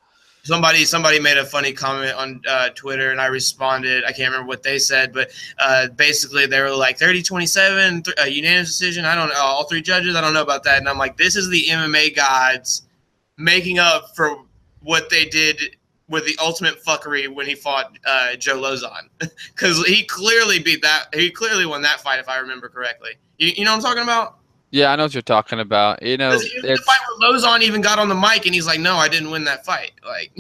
Somebody made a funny comment on Twitter, and I responded. I can't remember what they said, but basically they were like 30-27, unanimous decision. I don't know, all 3 judges. I don't know about that. And I'm like, this is the MMA gods making up for what they did with the ultimate fuckery when he fought Joe Lozon, because he clearly beat that. He clearly won that fight, if I remember correctly. You know what I'm talking about? Yeah, I know what you're talking about. You know, It was the fight where Lozon even got on the mic and he's like, "No, I didn't win that fight." Like,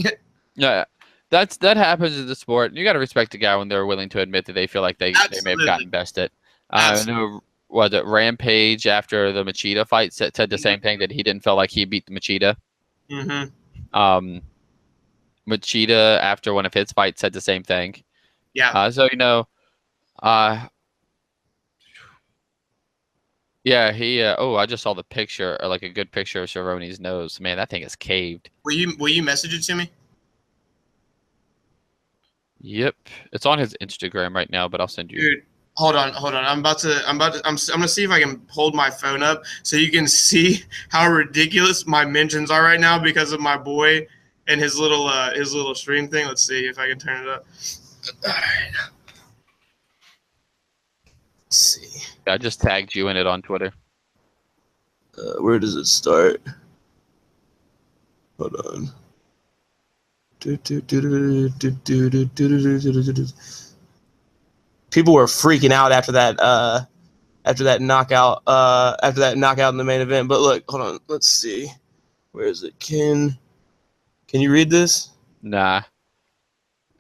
yeah, that happens in the sport. You got to respect the guy when they're willing to admit that they feel like they may have gotten bested. I know, was it Rampage after the Machida fight said the same thing, that he didn't feel like he beat the Machida. Machida after one of his fights said the same thing. Yeah. So you know, yeah, he. Oh, I just saw the picture, or like a good picture of Cerrone's nose. Man, that thing is caved. Will you message it to me? Yep, it's on his Instagram right now, but I'll send you. Dude, hold on. I'm gonna see if I can hold my phone up so you can see how ridiculous my mentions are right now because of my boy and his little stream thing. Let's see if I can turn it up. All right. Let's see. I just tagged you in it on Twitter. Where does it start? Hold on. People were freaking out after that knockout in the main event. But look, hold on, let's see. Where is it? Can you read this? Nah.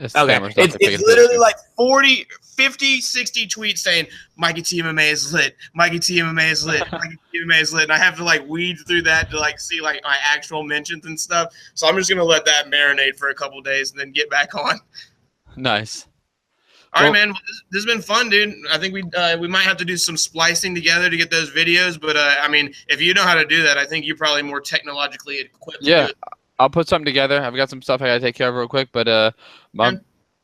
Okay. It's literally like 40, 50, 60 tweets saying Mikey TMMA is lit. Mikey TMMA is lit. Mikey TMMA is lit. And I have to like weed through that to like see like my actual mentions and stuff. So I'm just gonna let that marinate for a couple days and then get back on. Nice. All right, man. This has been fun, dude. I think we might have to do some splicing together to get those videos. But I mean, if you know how to do that, I think you're probably more technologically equipped. Yeah. To do it. I'll put something together. I've got some stuff I gotta take care of real quick, but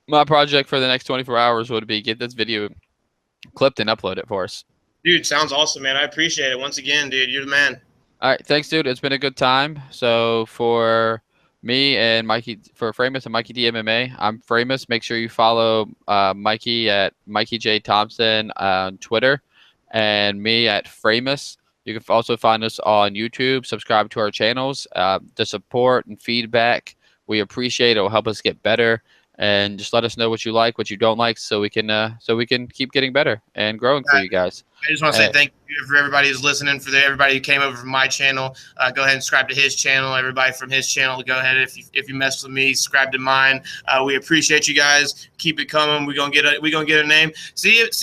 my project for the next 24 hours would be get this video clipped and upload it for us. Dude, sounds awesome, man. I appreciate it. Once again, dude, you're the man. All right, thanks, dude. It's been a good time. So for me and Mikey, for Framus and Mikey DMMA, I'm Framus. Make sure you follow Mikey at mikeyjthompson on Twitter, and me at Framus. You can also find us on YouTube. Subscribe to our channels. The support and feedback we appreciate. It will help us get better, and just let us know what you like, what you don't like, so we can keep getting better and growing for you guys. I just want to say thank you for everybody who's listening, for everybody who came over from my channel. Go ahead and subscribe to his channel. Everybody from his channel, go ahead, if you messed with me, subscribe to mine. We appreciate you guys. Keep it coming. We're gonna get a name. See if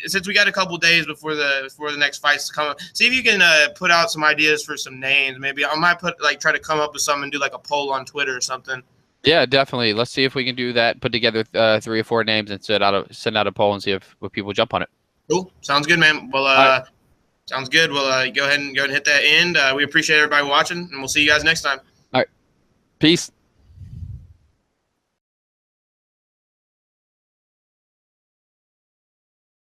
since we got a couple days before the next fights come up, see if you can put out some ideas for some names. Maybe I might try to come up with something and do like a poll on Twitter or something. Yeah, definitely. Let's see if we can do that. Put together 3 or 4 names and send out a poll and see if people jump on it. Cool. Sounds good, man. Well, sounds good. Well, go ahead and hit that end. We appreciate everybody watching, and we'll see you guys next time. All right. Peace.